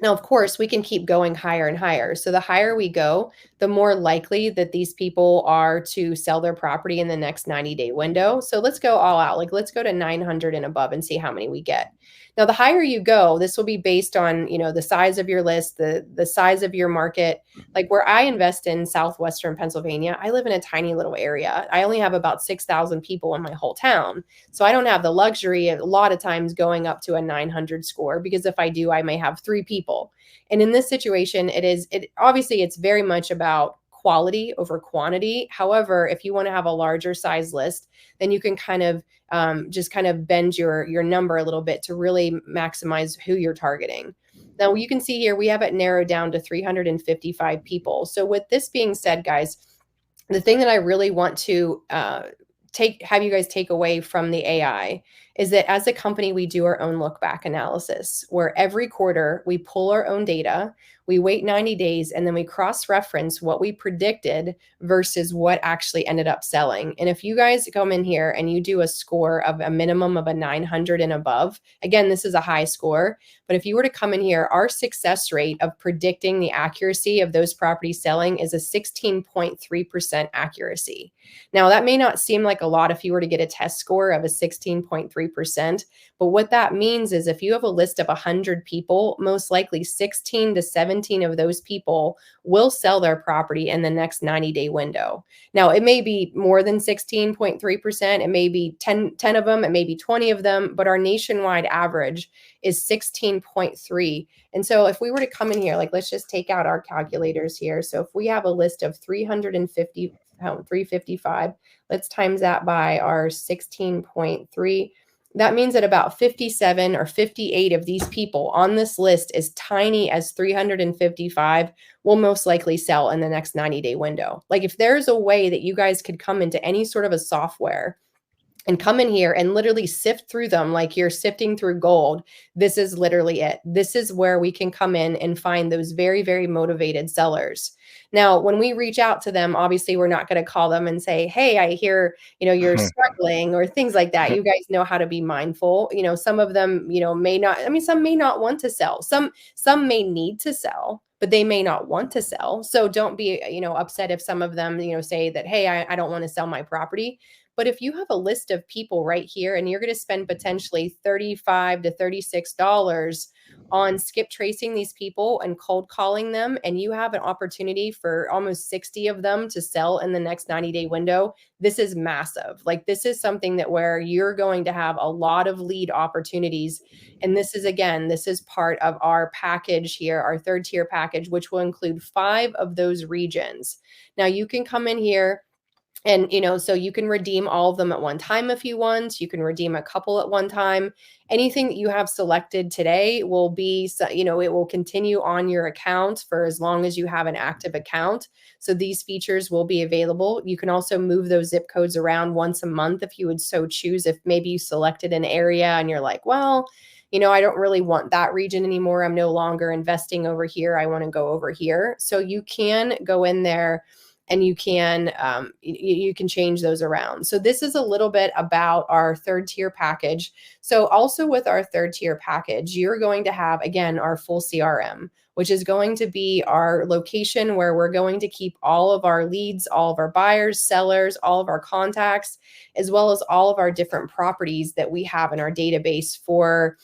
Now, of course, we can keep going higher and higher. So the higher we go, the more likely that these people are to sell their property in the next 90-day window. So let's go all out. Like, let's go to 900 and above and see how many we get. Now, the higher you go, this will be based on, the size of your list, the size of your market. Like, where I invest in Southwestern Pennsylvania, I live in a tiny little area. I only have about 6,000 people in my whole town. So I don't have the luxury of a lot of times going up to a 900 score, because if I do, I may have 3 people. And in this situation, obviously it's very much about quality over quantity. However, if you want to have a larger size list, then you can kind of just kind of bend your number a little bit to really maximize who you're targeting. Now, you can see here, we have it narrowed down to 355 people. So with this being said, guys, the thing that I really want to have you guys take away from the AI is that as a company, we do our own look back analysis, where every quarter we pull our own data, we wait 90 days, and then we cross-reference what we predicted versus what actually ended up selling. And if you guys come in here and you do a score of a minimum of a 900 and above, again, this is a high score, but if you were to come in here, our success rate of predicting the accuracy of those properties selling is a 16.3% accuracy. Now, that may not seem like a lot if you were to get a test score of a 16.3%, 2.3%. But what that means is if you have a list of 100 people, most likely 16 to 17 of those people will sell their property in the next 90-day window. Now, it may be more than 16.3%. It may be 10 of them. It may be 20 of them. But our nationwide average is 16.3. And so if we were to come in here, like let's just take out our calculators here. So if we have a list of 355, let's times that by our 16.3. That means that about 57 or 58 of these people on this list, as tiny as 355, will most likely sell in the next 90-day window. Like if there's a way that you guys could come into any sort of a software and come in here and literally sift through them like you're sifting through gold, this is literally it. This is where we can come in and find those very, very motivated sellers. Now, when we reach out to them, obviously we're not going to call them and say, hey, I hear, you're struggling or things like that. You guys know how to be mindful. Some of them, may not, some may not want to sell. Some may need to sell, but they may not want to sell. So don't be, upset if some of them, say that, hey, I don't want to sell my property. But if you have a list of people right here and you're going to spend potentially $35 to $36 on skip tracing these people and cold calling them, and you have an opportunity for almost 60 of them to sell in the next 90-day window, this is massive. Like this is something that where you're going to have a lot of lead opportunities. And this is part of our package here, our 3rd tier package, which will include 5 of those regions. Now you can come in here and, so you can redeem all of them at one time if you want. You can redeem a couple at one time. Anything that you have selected today will be, it will continue on your account for as long as you have an active account. So these features will be available. You can also move those zip codes around once a month if you would so choose. If maybe you selected an area and you're like, well, I don't really want that region anymore. I'm no longer investing over here. I want to go over here. So you can go in there and you can change those around. So this is a little bit about our 3rd tier package. So also with our 3rd tier package, you're going to have, again, our full CRM, which is going to be our location where we're going to keep all of our leads, all of our buyers, sellers, all of our contacts, as well as all of our different properties that we have in our database for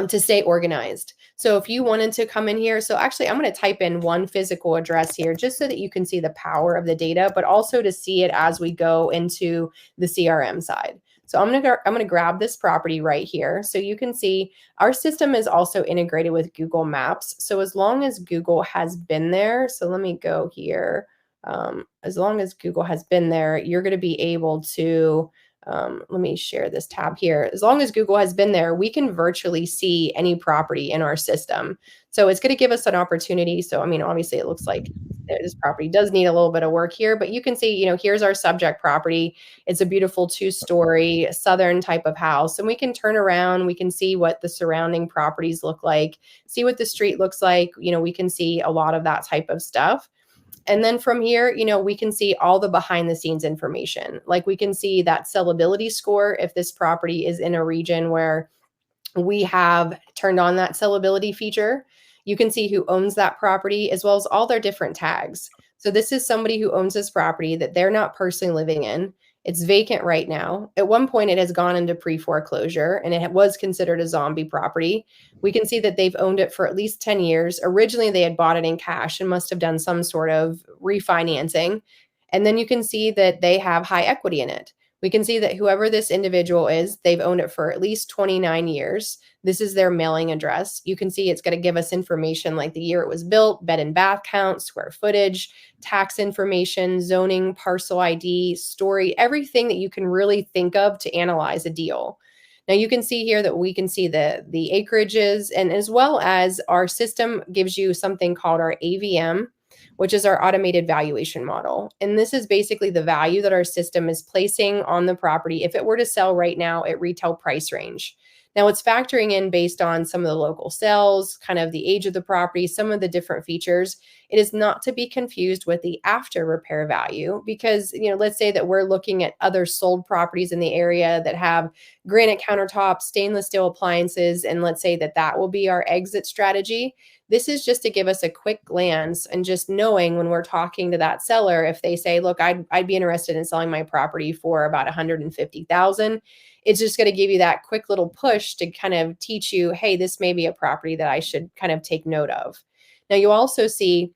to stay organized. So if you wanted to come in here, so actually I'm going to type in one physical address here just so that you can see the power of the data, but also to see it as we go into the CRM side. So I'm going to grab this property right here. So you can see our system is also integrated with Google Maps. So as long as Google has been there, so let me go here. As long as Google has been there, you're going to be able to let me share this tab here. As long as Google has been there, we can virtually see any property in our system. So it's going to give us an opportunity. So, obviously it looks like this property does need a little bit of work here, but you can see, here's our subject property. It's a beautiful 2-story southern type of house. And we can turn around, we can see what the surrounding properties look like, see what the street looks like. We can see a lot of that type of stuff. And then from here, we can see all the behind the scenes information. Like we can see that sellability score if this property is in a region where we have turned on that sellability feature. You can see who owns that property as well as all their different tags. So this is somebody who owns this property that they're not personally living in. It's vacant right now. At one point, it has gone into pre-foreclosure and it was considered a zombie property. We can see that they've owned it for at least 10 years. Originally, they had bought it in cash and must have done some sort of refinancing. And then you can see that they have high equity in it. We can see that whoever this individual is, they've owned it for at least 29 years. This is their mailing address. You can see it's going to give us information like the year it was built, bed and bath count, square footage, tax information, zoning, parcel ID, story, everything that you can really think of to analyze a deal. Now you can see here that we can see the acreages, and as well as our system gives you something called our AVM, which is our automated valuation model. And this is basically the value that our system is placing on the property if it were to sell right now at retail price range. Now it's factoring in based on some of the local sales, kind of the age of the property, some of the different features. It is not to be confused with the after repair value because, let's say that we're looking at other sold properties in the area that have granite countertops, stainless steel appliances, and let's say that that will be our exit strategy. This is just to give us a quick glance and just knowing when we're talking to that seller, if they say, look, I'd be interested in selling my property for about 150,000. It's just going to give you that quick little push to kind of teach you, hey, this may be a property that I should kind of take note of. Now you also see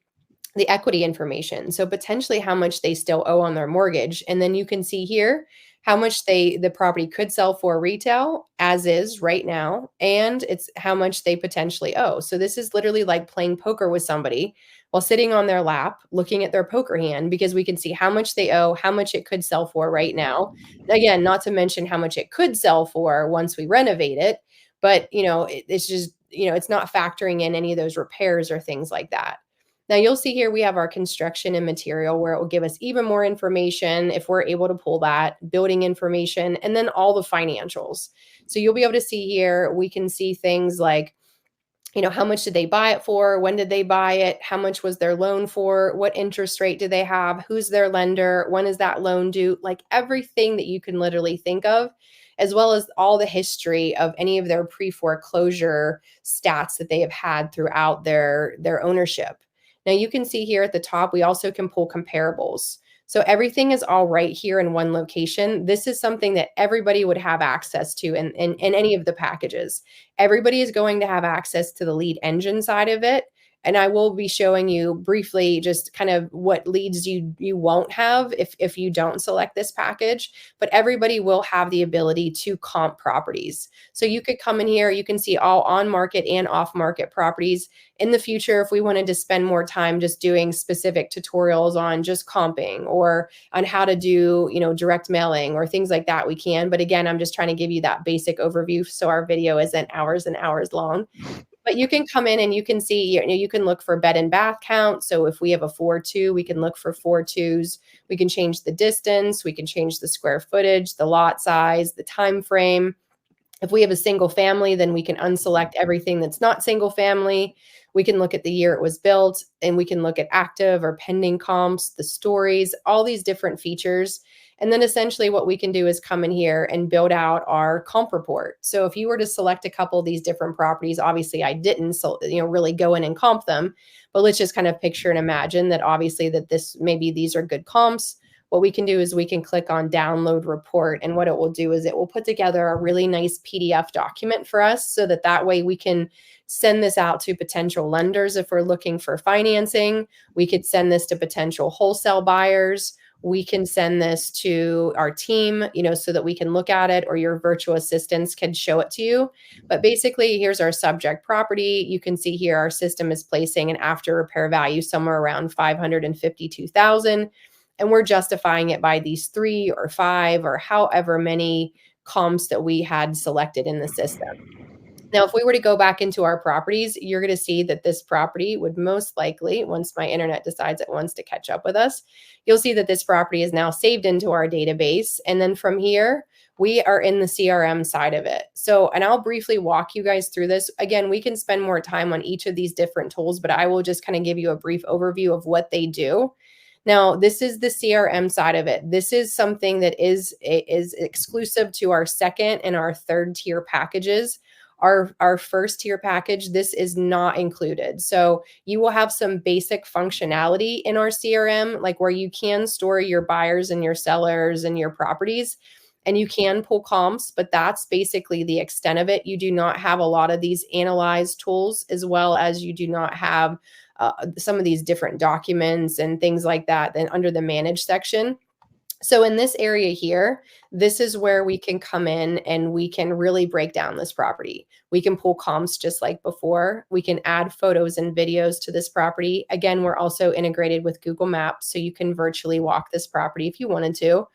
the equity information. So potentially how much they still owe on their mortgage. And then you can see here how much the property could sell for retail as is right now, and it's how much they potentially owe. So this is literally like playing poker with somebody while sitting on their lap looking at their poker hand, because we can see how much they owe, how much it could sell for right now. Again, not to mention how much it could sell for once we renovate it. But it's just, it's not factoring in any of those repairs or things like that. Now you'll see here we have our construction and material, where it will give us even more information if we're able to pull that, building information, and then all the financials. So you'll be able to see here, we can see things like, how much did they buy it for? When did they buy it? How much was their loan for? What interest rate do they have? Who's their lender? When is that loan due? Like everything that you can literally think of, as well as all the history of any of their pre-foreclosure stats that they have had throughout their ownership. Now you can see here at the top, we also can pull comparables. So everything is all right here in one location. This is something that everybody would have access to in any of the packages. Everybody is going to have access to the lead engine side of it. And I will be showing you briefly just kind of what leads you won't have if you don't select this package, but everybody will have the ability to comp properties. So you could come in here, you can see all on market and off market properties. In the future, if we wanted to spend more time just doing specific tutorials on just comping or on how to do, direct mailing or things like that, we can. But again, I'm just trying to give you that basic overview so our video isn't hours and hours long. But you can come in and you can see, you can look for bed and bath count. So if we have a 4-2, we can look for 4-2s. We can change the distance. We can change the square footage, the lot size, the time frame. If we have a single family, then we can unselect everything that's not single family. We can look at the year it was built, and we can look at active or pending comps, the stories, all these different features. And then essentially what we can do is come in here and build out our comp report. So if you were to select a couple of these different properties, obviously I didn't, so, really go in and comp them, but let's just kind of picture and imagine that obviously that maybe these are good comps. What we can do is we can click on download report, and what it will do is it will put together a really nice PDF document for us, so that way we can send this out to potential lenders if we're looking for financing. We could send this to potential wholesale buyers. We can send this to our team, so that we can look at it, or your virtual assistants can show it to you. But basically, here's our subject property. You can see here our system is placing an after repair value somewhere around 552,000. And we're justifying it by these 3 or 5 or however many comps that we had selected in the system. Now, if we were to go back into our properties, you're going to see that this property would most likely, once my internet decides it wants to catch up with us, you'll see that this property is now saved into our database. And then from here, we are in the CRM side of it. So, and I'll briefly walk you guys through this. Again, we can spend more time on each of these different tools, but I will just kind of give you a brief overview of what they do. Now, this is the CRM side of it. This is something that is exclusive to our second and our third tier packages. Our first tier package, this is not included. So you will have some basic functionality in our CRM, like where you can store your buyers and your sellers and your properties, and you can pull comps, but that's basically the extent of it. You do not have a lot of these analyze tools, as well as you do not have some of these different documents and things like that then under the manage section. So in this area here, this is where we can come in and we can really break down this property. We can pull comps just like before. We can add photos and videos to this property. Again, we're also integrated with Google Maps, so you can virtually walk this property if you wanted to.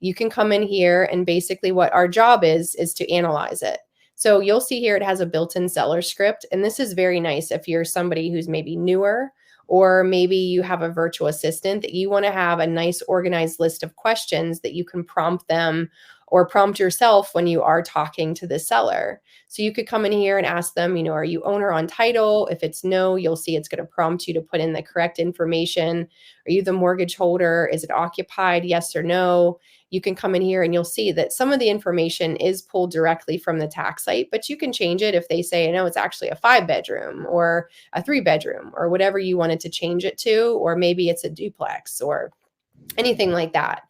You can come in here, and basically what our job is to analyze it. So you'll see here it has a built-in seller script, and this is very nice if you're somebody who's maybe newer, or maybe you have a virtual assistant that you want to have a nice organized list of questions that you can prompt them or prompt yourself when you are talking to the seller. So you could come in here and ask them, are you owner on title? If it's no, you'll see it's going to prompt you to put in the correct information. Are you the mortgage holder? Is it occupied? Yes or no? You can come in here and you'll see that some of the information is pulled directly from the tax site, but you can change it if they say, no, it's actually a 5-bedroom or a 3-bedroom or whatever you wanted to change it to, or maybe it's a duplex or anything like that.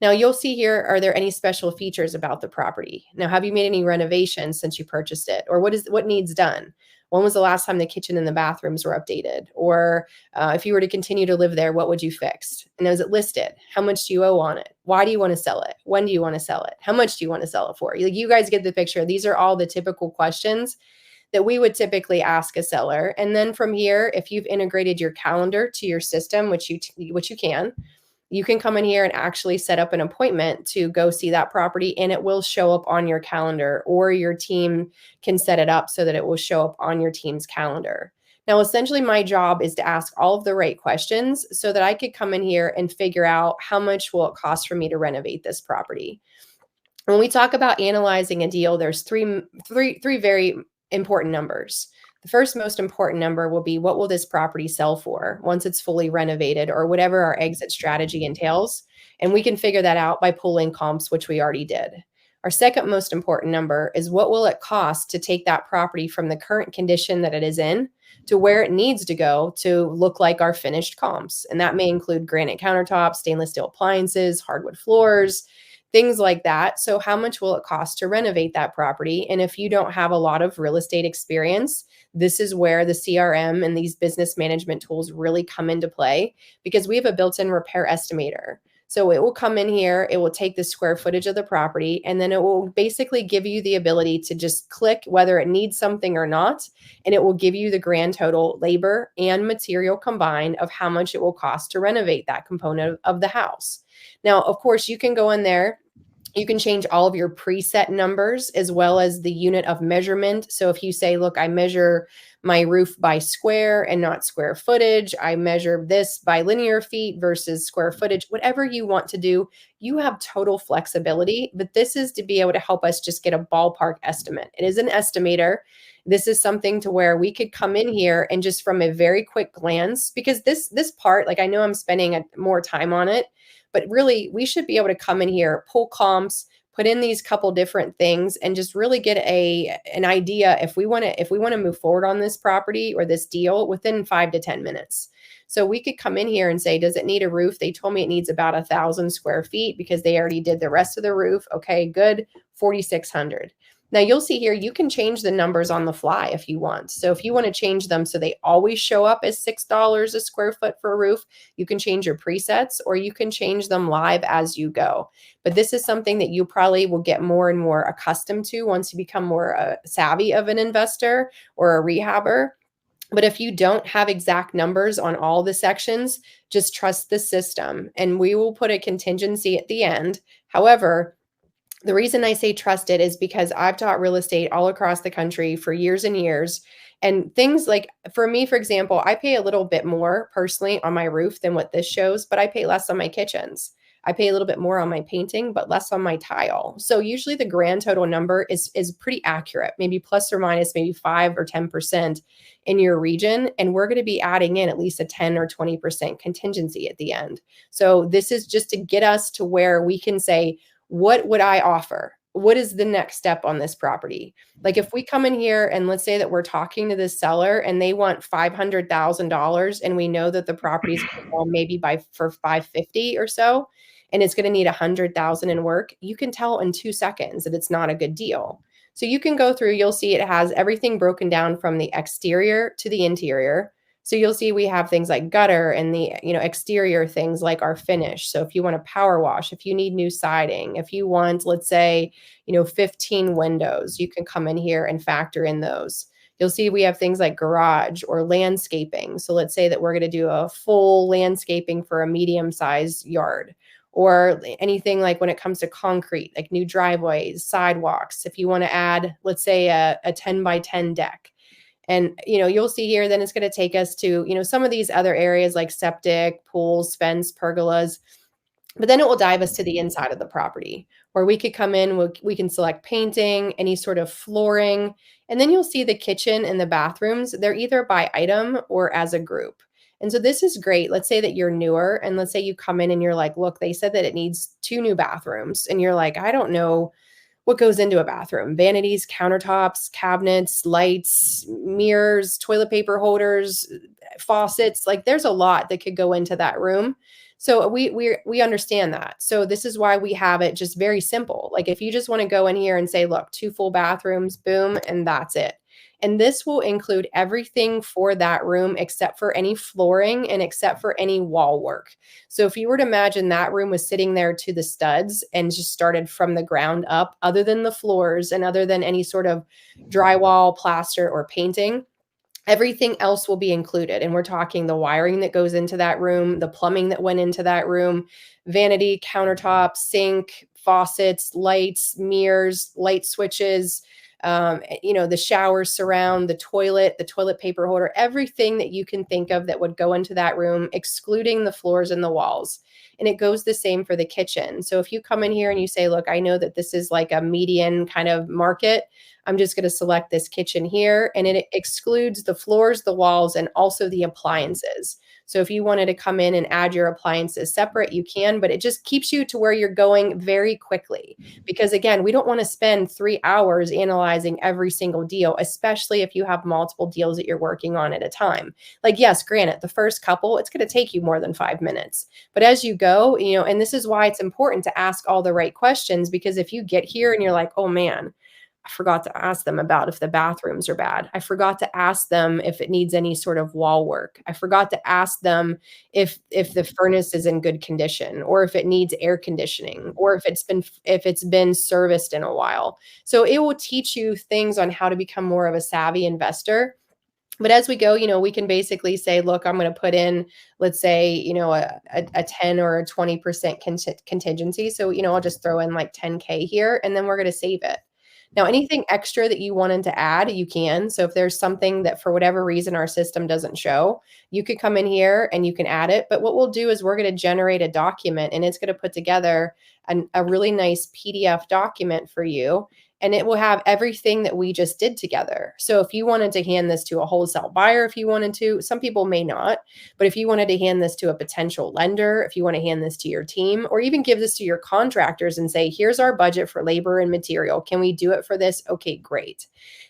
Now you'll see here, are there any special features about the property? Now, have you made any renovations since you purchased it? Or what needs done? When was the last time the kitchen and the bathrooms were updated? Or if you were to continue to live there, what would you fix? And is it listed? How much do you owe on it? Why do you want to sell it? When do you want to sell it? How much do you want to sell it for? You guys get the picture. These are all the typical questions that we would typically ask a seller. And then from here, if you've integrated your calendar to your system, which you can, you can come in here and actually set up an appointment to go see that property, and it will show up on your calendar, or your team can set it up so that it will show up on your team's calendar. Now, essentially, my job is to ask all of the right questions so that I could come in here and figure out how much will it cost for me to renovate this property. When we talk about analyzing a deal, there's three very important numbers. The first most important number will be, what will this property sell for once it's fully renovated, or whatever our exit strategy entails. And we can figure that out by pulling comps, which we already did. Our second most important number is, what will it cost to take that property from the current condition that it is in to where it needs to go to look like our finished comps. And that may include granite countertops, stainless steel appliances, hardwood floors, things like that. So how much will it cost to renovate that property? And if you don't have a lot of real estate experience, this is where the CRM and these business management tools really come into play, because we have a built-in repair estimator. So it will come in here, it will take the square footage of the property, and then it will basically give you the ability to just click whether it needs something or not. And it will give you the grand total, labor and material combined, of how much it will cost to renovate that component of the house. Now, of course, you can go in there, you can change all of your preset numbers as well as the unit of measurement. So if you say, look, I measure my roof by square and not square footage, I measure this by linear feet versus square footage, whatever you want to do, you have total flexibility. But this is to be able to help us just get a ballpark estimate. It is an estimator. This is something to where we could come in here and just from a very quick glance, because this part, like, I know I'm spending more time on it, but really we should be able to come in here, pull comps, put in these couple different things, and just really get an idea if we want to move forward on this property or this deal within 5 to 10 minutes. So we could come in here and say, does it need a roof? They told me it needs about 1,000 square feet because they already did the rest of the roof. Okay, good. 4,600. Now you'll see here, you can change the numbers on the fly if you want. So if you want to change them so they always show up as $6 a square foot for a roof, you can change your presets, or you can change them live as you go. But this is something that you probably will get more and more accustomed to once you become more savvy of an investor or a rehabber. But if you don't have exact numbers on all the sections, just trust the system, and we will put a contingency at the end. However, the reason I say trust it is because I've taught real estate all across the country for years and years. And things like, for me, for example, I pay a little bit more personally on my roof than what this shows, but I pay less on my kitchens. I pay a little bit more on my painting, but less on my tile. So usually the grand total number is pretty accurate, maybe plus or minus maybe 5 or 10% in your region. And we're going to be adding in at least a 10 or 20% contingency at the end. So this is just to get us to where we can say, what would I offer? What is the next step on this property? Like if we come in here and let's say that we're talking to this seller and they want $500,000, and we know that the property is going to go maybe for 550 or so, and it's going to need 100,000 in work, you can tell in 2 seconds that it's not a good deal. So you can go through, you'll see it has everything broken down from the exterior to the interior. So you'll see we have things like gutter and the exterior things like our finish. So if you want to power wash, if you need new siding, if you want, let's say, 15 windows, you can come in here and factor in those. You'll see we have things like garage or landscaping. So let's say that we're going to do a full landscaping for a medium-sized yard, or anything like when it comes to concrete, like new driveways, sidewalks. If you want to add, let's say a 10 by 10 deck. And, you'll see here, then it's going to take us to, some of these other areas like septic, pools, fence, pergolas. But then it will dive us to the inside of the property where we could come in, we can select painting, any sort of flooring, and then you'll see the kitchen and the bathrooms. They're either by item or as a group. And so this is great. Let's say that you're newer and let's say you come in and you're like, look, they said that it needs 2 new bathrooms. And you're like, I don't know what goes into a bathroom: vanities, countertops, cabinets, lights, mirrors, toilet paper holders, faucets. Like there's a lot that could go into that room. So we understand that. So this is why we have it just very simple. Like if you just want to go in here and say, look, 2 full bathrooms, boom, and that's it. And this will include everything for that room except for any flooring and except for any wall work. So if you were to imagine that room was sitting there to the studs and just started from the ground up, other than the floors and other than any sort of drywall, plaster, or painting, everything else will be included. And we're talking the wiring that goes into that room, the plumbing that went into that room, vanity, countertop, sink, faucets, lights, mirrors, light switches, the shower surround, the toilet paper holder, everything that you can think of that would go into that room, excluding the floors and the walls. And it goes the same for the kitchen. So if you come in here and you say, look, I know that this is like a median kind of market, I'm just going to select this kitchen here, and it excludes the floors, the walls, and also the appliances. So if you wanted to come in and add your appliances separate, you can, but it just keeps you to where you're going very quickly. Because again, we don't want to spend 3 hours analyzing every single deal, especially if you have multiple deals that you're working on at a time. Like, yes, granted, the first couple, it's going to take you more than 5 minutes. But as you go, and this is why it's important to ask all the right questions, because if you get here and you're like, oh man, I forgot to ask them about if the bathrooms are bad. I forgot to ask them if it needs any sort of wall work. I forgot to ask them if the furnace is in good condition, or if it needs air conditioning, or if it's been serviced in a while. So it will teach you things on how to become more of a savvy investor. But as we go, we can basically say, look, I'm going to put in, let's say, a 10 or a 20% contingency. So, I'll just throw in like 10K here, and then we're going to save it. Now, anything extra that you wanted to add, you can. So if there's something that for whatever reason our system doesn't show, you could come in here and you can add it. But what we'll do is we're going to generate a document, and it's going to put together a really nice PDF document for you. And it will have everything that we just did together. So if you wanted to hand this to a wholesale buyer, if you wanted to, some people may not, but if you wanted to hand this to a potential lender, if you want to hand this to your team, or even give this to your contractors and say, here's our budget for labor and material. Can we do it for this? Okay, great.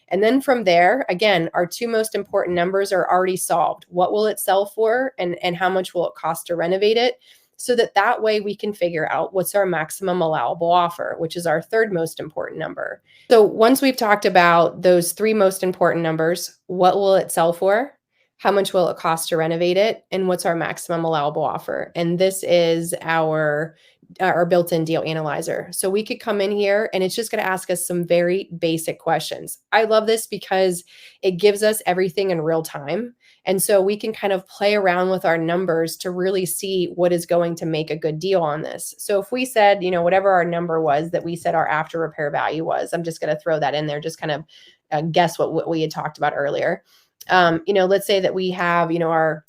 And then from there, again, our 2 most important numbers are already solved. What will it sell for, and how much will it cost to renovate it? So that way we can figure out what's our maximum allowable offer, which is our 3rd most important number. So once we've talked about those 3 most important numbers, what will it sell for? How much will it cost to renovate it? And what's our maximum allowable offer? And this is our built-in deal analyzer. So we could come in here and it's just going to ask us some very basic questions. I love this because it gives us everything in real time. And so we can kind of play around with our numbers to really see what is going to make a good deal on this. So if we said, whatever our number was that we said our after repair value was, I'm just going to throw that in there, just kind of guess what we had talked about earlier. Let's say that we have, our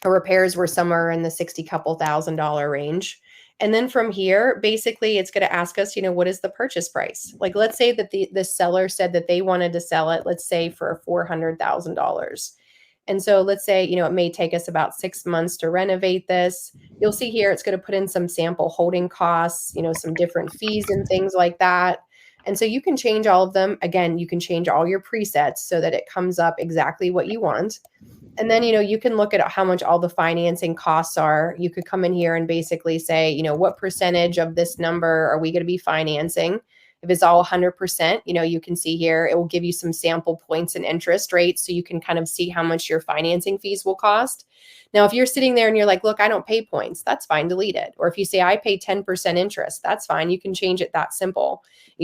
repairs were somewhere in the 60 couple $1,000 range. And then from here, basically, it's going to ask us, what is the purchase price? Like, let's say that the seller said that they wanted to sell it, let's say for $400,000. And so let's say, it may take us about 6 months to renovate this. You'll see here, it's going to put in some sample holding costs, some different fees and things like that. And so you can change all of them. Again, you can change all your presets so that it comes up exactly what you want. And then, you can look at how much all the financing costs are. You could come in here and basically say, what percentage of this number are we going to be financing? If it's all 100%, you can see here, it will give you some sample points and interest rates. So you can kind of see how much your financing fees will cost. Now, if you're sitting there and you're like, look, I don't pay points, that's fine, delete it. Or if you say I pay 10% interest, that's fine. You can change it that simple.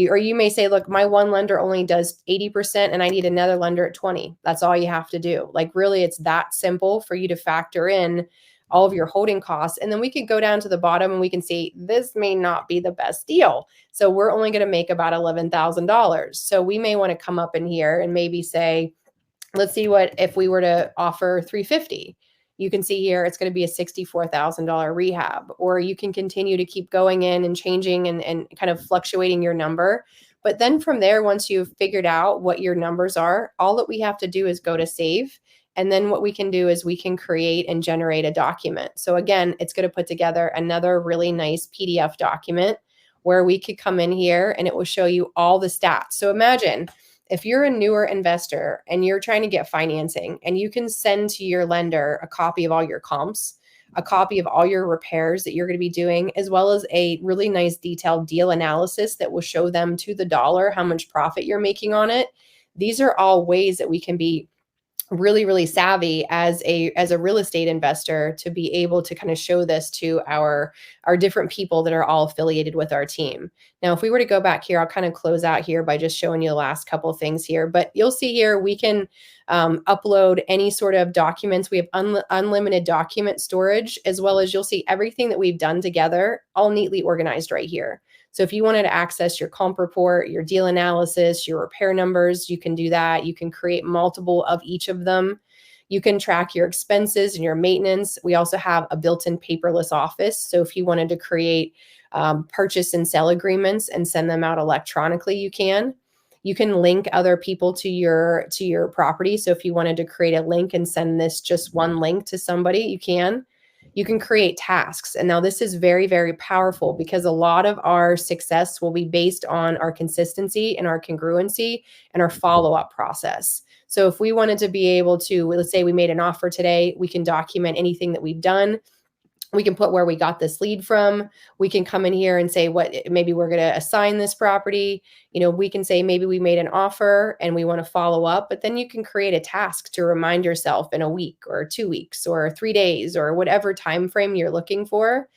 Or you may say, look, my one lender only does 80% and I need another lender at 20. That's all you have to do. Like, really, it's that simple for you to factor in all of your holding costs. And then we could go down to the bottom and we can see this may not be the best deal. So we're only going to make about $11,000. So we may want to come up in here and maybe say, let's see what if we were to offer 350. You can see here it's going to be a $64,000 rehab, or you can continue to keep going in and changing and kind of fluctuating your number. But then from there, once you've figured out what your numbers are, all that we have to do is go to save. And then what we can do is we can create and generate a document. So again, it's going to put together another really nice PDF document where we could come in here and it will show you all the stats. So imagine if you're a newer investor and you're trying to get financing, and you can send to your lender a copy of all your comps, a copy of all your repairs that you're going to be doing, as well as a really nice detailed deal analysis that will show them to the dollar how much profit you're making on it. These are all ways that we can be really, really savvy as a real estate investor to be able to kind of show this to our different people that are all affiliated with our team. Now, if we were to go back here, I'll kind of close out here by just showing you the last couple of things here, but you'll see here we can upload any sort of documents. We have unlimited document storage, as well as you'll see everything that we've done together all neatly organized right here. So if you wanted to access your comp report, your deal analysis, your repair numbers, you can do that. You can create multiple of each of them. You can track your expenses and your maintenance. We also have a built-in paperless office. So if you wanted to create purchase and sell agreements and send them out electronically, you can. You can link other people to your property. So if you wanted to create a link and send this just one link to somebody, you can. You can create tasks. And now this is very, very powerful because a lot of our success will be based on our consistency and our congruency and our follow-up process. So if we wanted to be able to, let's say we made an offer today, we can document anything that we've done. We can put where we got this lead from. We can come in here and say what maybe we're going to assign this property. We can say maybe we made an offer and we want to follow up, but then you can create a task to remind yourself in a week or 2 weeks or 3 days or whatever time frame you're looking for.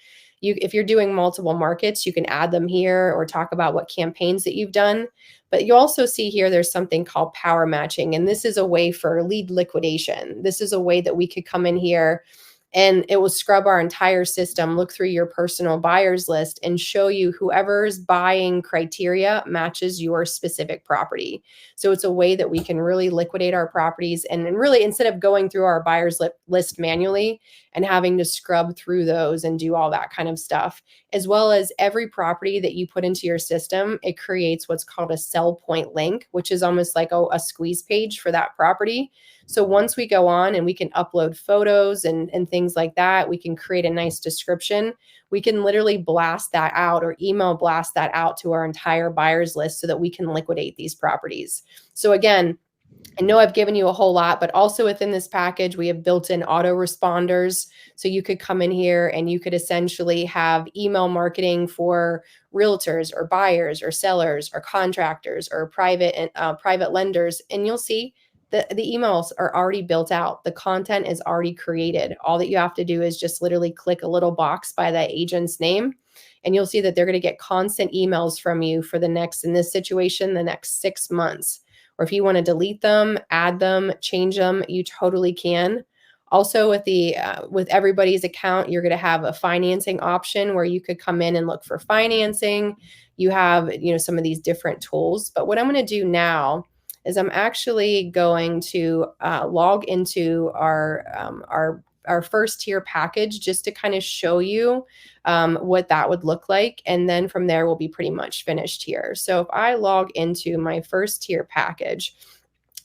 If you're doing multiple markets, you can add them here or talk about what campaigns that you've done. But you also see here there's something called power matching, and this is a way for lead liquidation. This is a way that we could come in here and it will scrub our entire system, look through your personal buyers list and show you whoever's buying criteria matches your specific property. So it's a way that we can really liquidate our properties and really, instead of going through our buyers list manually and having to scrub through those and do all that kind of stuff, as well as every property that you put into your system, it creates what's called a sell point link, which is almost like a squeeze page for that property. So once we go on and we can upload photos and things like that, we can create a nice description. We can literally blast that out or email blast that out to our entire buyers list so that we can liquidate these properties. So again, I know I've given you a whole lot, but also within this package, we have built-in autoresponders. So you could come in here and you could essentially have email marketing for realtors or buyers or sellers or contractors or private lenders. And you'll see the emails are already built out. The content is already created. All that you have to do is just literally click a little box by that agent's name, and you'll see that they're going to get constant emails from you for the next, in this situation, the next 6 months. Or if you want to delete them, add them, change them, you totally can. Also with everybody's account, you're going to have a financing option where you could come in and look for financing. You have, some of these different tools. But what I'm going to do now is I'm actually going to log into our first tier package just to kind of show you what that would look like. And then from there, we'll be pretty much finished here. So if I log into my first tier package,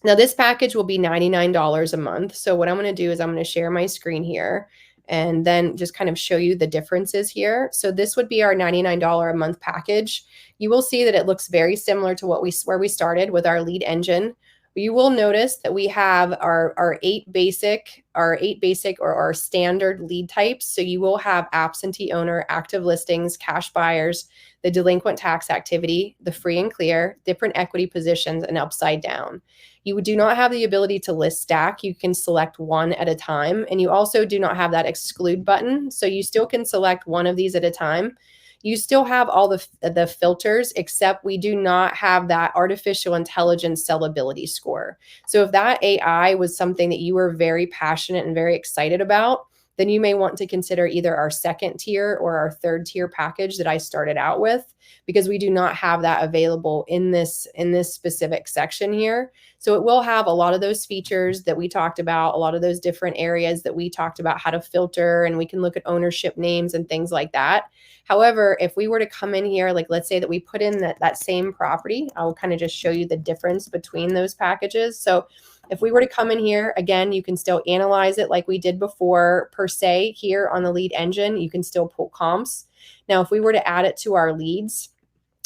now this package will be $99 a month. So what I'm going to do is I'm going to share my screen here and then just kind of show you the differences here. So this would be our $99 a month package. You will see that it looks very similar to where we started with our lead engine. You will notice that we have our eight basic or our standard lead types. So you will have absentee owner, active listings, cash buyers, the delinquent tax activity, the free and clear, different equity positions, and upside down. You do not have the ability to list stack. You can select one at a time. And you also do not have that exclude button. So you still can select one of these at a time. You still have all the filters, except we do not have that artificial intelligence sellability score. So if that AI was something that you were very passionate and very excited about, then you may want to consider either our second tier or our third tier package that I started out with, because we do not have that available in this specific section here. So it will have a lot of those features that we talked about, a lot of those different areas that we talked about how to filter, and we can look at ownership names and things like that. However, if we were to come in here, like let's say that we put in that same property, I'll kind of just show you the difference between those packages. So if we were to come in here, again, you can still analyze it like we did before per se here on the lead engine. You can still pull comps. Now, if we were to add it to our leads,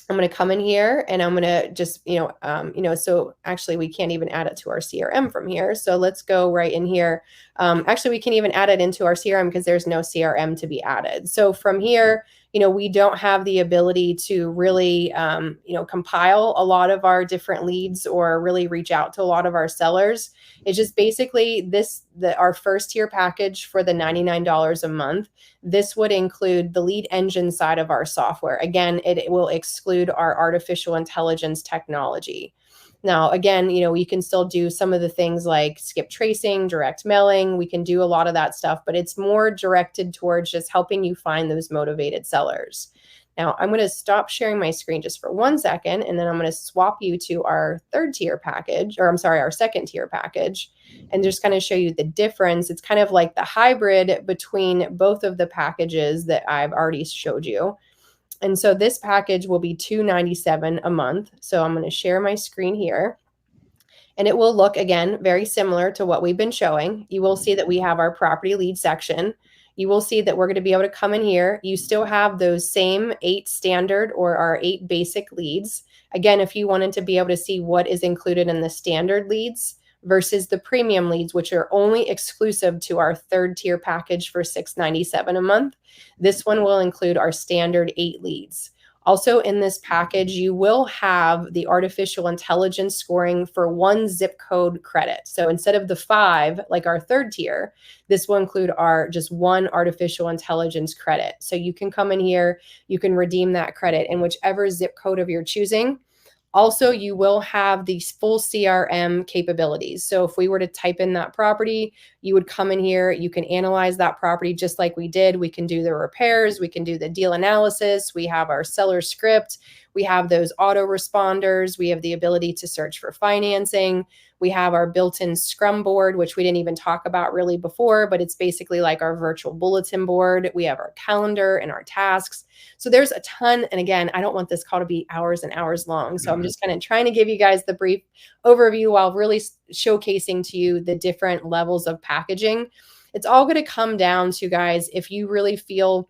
I'm going to come in here and I'm going to just, so actually we can't even add it to our CRM from here. So let's go right in here. Actually, we can even add it into our CRM because there's no CRM to be added. So from here, we don't have the ability to really, compile a lot of our different leads or really reach out to a lot of our sellers. It's just basically our first tier package for the $99 a month. This would include the lead engine side of our software. Again, it will exclude our artificial intelligence technology. Now, again, we can still do some of the things like skip tracing, direct mailing. We can do a lot of that stuff, but it's more directed towards just helping you find those motivated sellers. Now, I'm going to stop sharing my screen just for 1 second, and then I'm going to swap you to our third tier package, or I'm sorry, our second tier package, and just kind of show you the difference. It's kind of like the hybrid between both of the packages that I've already showed you. And so this package will be $297 a month. So I'm going to share my screen here. And it will look, again, very similar to what we've been showing. You will see that we have our property lead section. You will see that we're going to be able to come in here. You still have those same 8 standard or our 8 basic leads. Again, if you wanted to be able to see what is included in the standard leads versus the premium leads, which are only exclusive to our third tier package for $697 a month. This one will include our standard 8 leads. Also in this package, you will have the artificial intelligence scoring for 1 zip code credit. So instead of the 5, like our third tier, this will include our just 1 artificial intelligence credit. So you can come in here, you can redeem that credit in whichever zip code of your choosing. Also, you will have these full CRM capabilities. So if we were to type in that property, you would come in here, you can analyze that property just like we did. We can do the repairs, we can do the deal analysis, we have our seller script, we have those autoresponders, we have the ability to search for financing. We have our built-in Scrum board, which we didn't even talk about really before, but it's basically like our virtual bulletin board. We have our calendar and our tasks. So there's a ton. And again, I don't want this call to be hours and hours long. So I'm just kind of trying to give you guys the brief overview while really showcasing to you the different levels of packaging. It's all going to come down to, guys, if you really feel,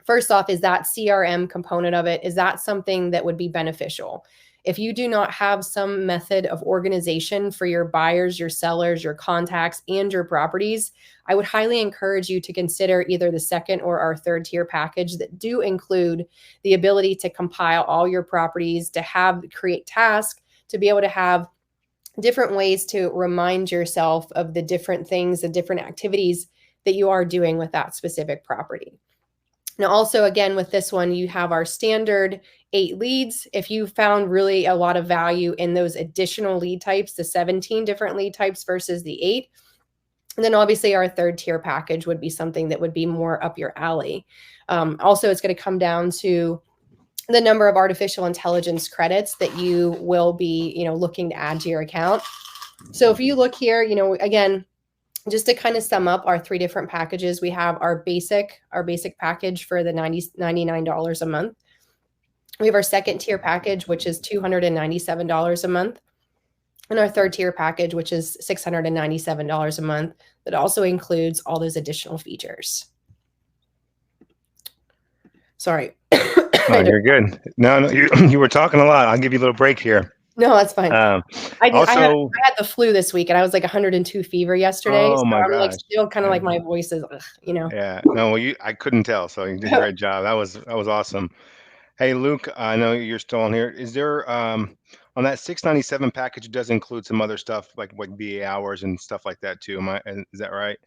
first off, is that CRM component of it, is that something that would be beneficial? If you do not have some method of organization for your buyers, your sellers, your contacts, and your properties, I would highly encourage you to consider either the second or our third tier package that do include the ability to compile all your properties, to create tasks, to be able to have different ways to remind yourself of the different things, the different activities that you are doing with that specific property. Now, also, again, with this one, you have our standard 8 leads. If you found really a lot of value in those additional lead types, the 17 different lead types versus the 8, and then obviously our third tier package would be something that would be more up your alley. Also, it's going to come down to the number of artificial intelligence credits that you will be, looking to add to your account. So if you look here, again, just to kind of sum up our 3 different packages, we have our basic package for the $99 a month. We have our second tier package, which is $297 a month. And our third tier package, which is $697 a month, that also includes all those additional features. Sorry. Oh, you're good. No, you were talking a lot. I'll give you a little break here. No, that's fine. I had the flu this week, and I was like 102 fever yesterday. Oh, my I'm gosh. like still kind of like my voice is, Yeah. No, well, I couldn't tell, so you did a great job. That was awesome. Hey, Luke, I know you're still on here. Is there on that 697 package? It does include some other stuff like BA hours and stuff like that too. Is that right?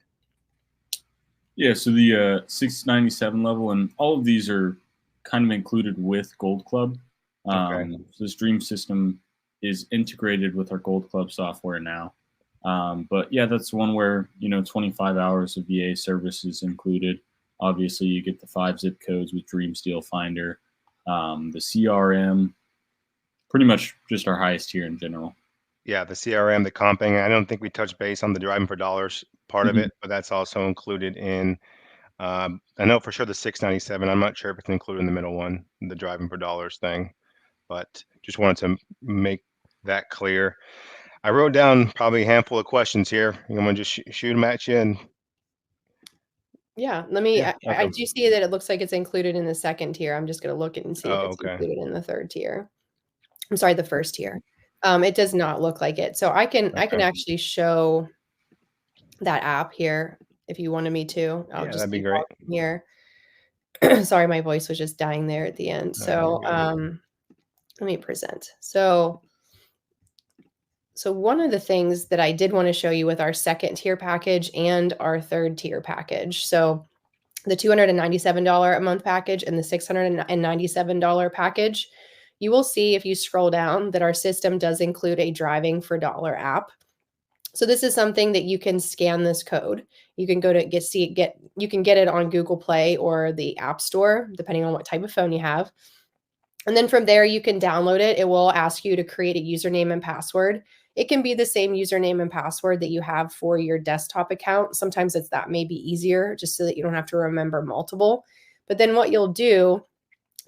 Yeah. So the 697 level, and all of these are kind of included with Gold Club. Okay. So this Dream system is integrated with our Gold Club software now. But yeah, that's one where 25 hours of VA service is included. Obviously, you get the 5 zip codes with Dream Steel Finder, the CRM, pretty much just our highest tier in general. Yeah, the CRM, the comping. I don't think we touched base on the driving for dollars part of Mhm. it, but that's also included in. I know for sure the 697. I'm not sure if it's included in the middle one, the driving for dollars thing, but just wanted to make that clear. I wrote down probably a handful of questions here. You want to just shoot them at you and Yeah, let me yeah, I okay. do see that it looks like it's included in the second tier. I'm just gonna look at and see if Oh, it's okay. included in the third tier. I'm sorry, the first tier. It does not look like it. So I can Okay. actually show that app here if you wanted me to. I'll Yeah, just that'd be keep great. walking here. Sorry, my voice was just dying there at the end. You're So, good. let me present. So one of the things that I did want to show you with our second tier package and our third tier package. So the $297 a month package and the $697 package, you will see if you scroll down that our system does include a driving for dollar app. So this is something that you can scan this code. You can go to you can get it on Google Play or the App Store, depending on what type of phone you have. And then from there, you can download it. It will ask you to create a username and password. It can be the same username and password that you have for your desktop account. Sometimes it's that may be easier just so that you don't have to remember multiple. But then what you'll do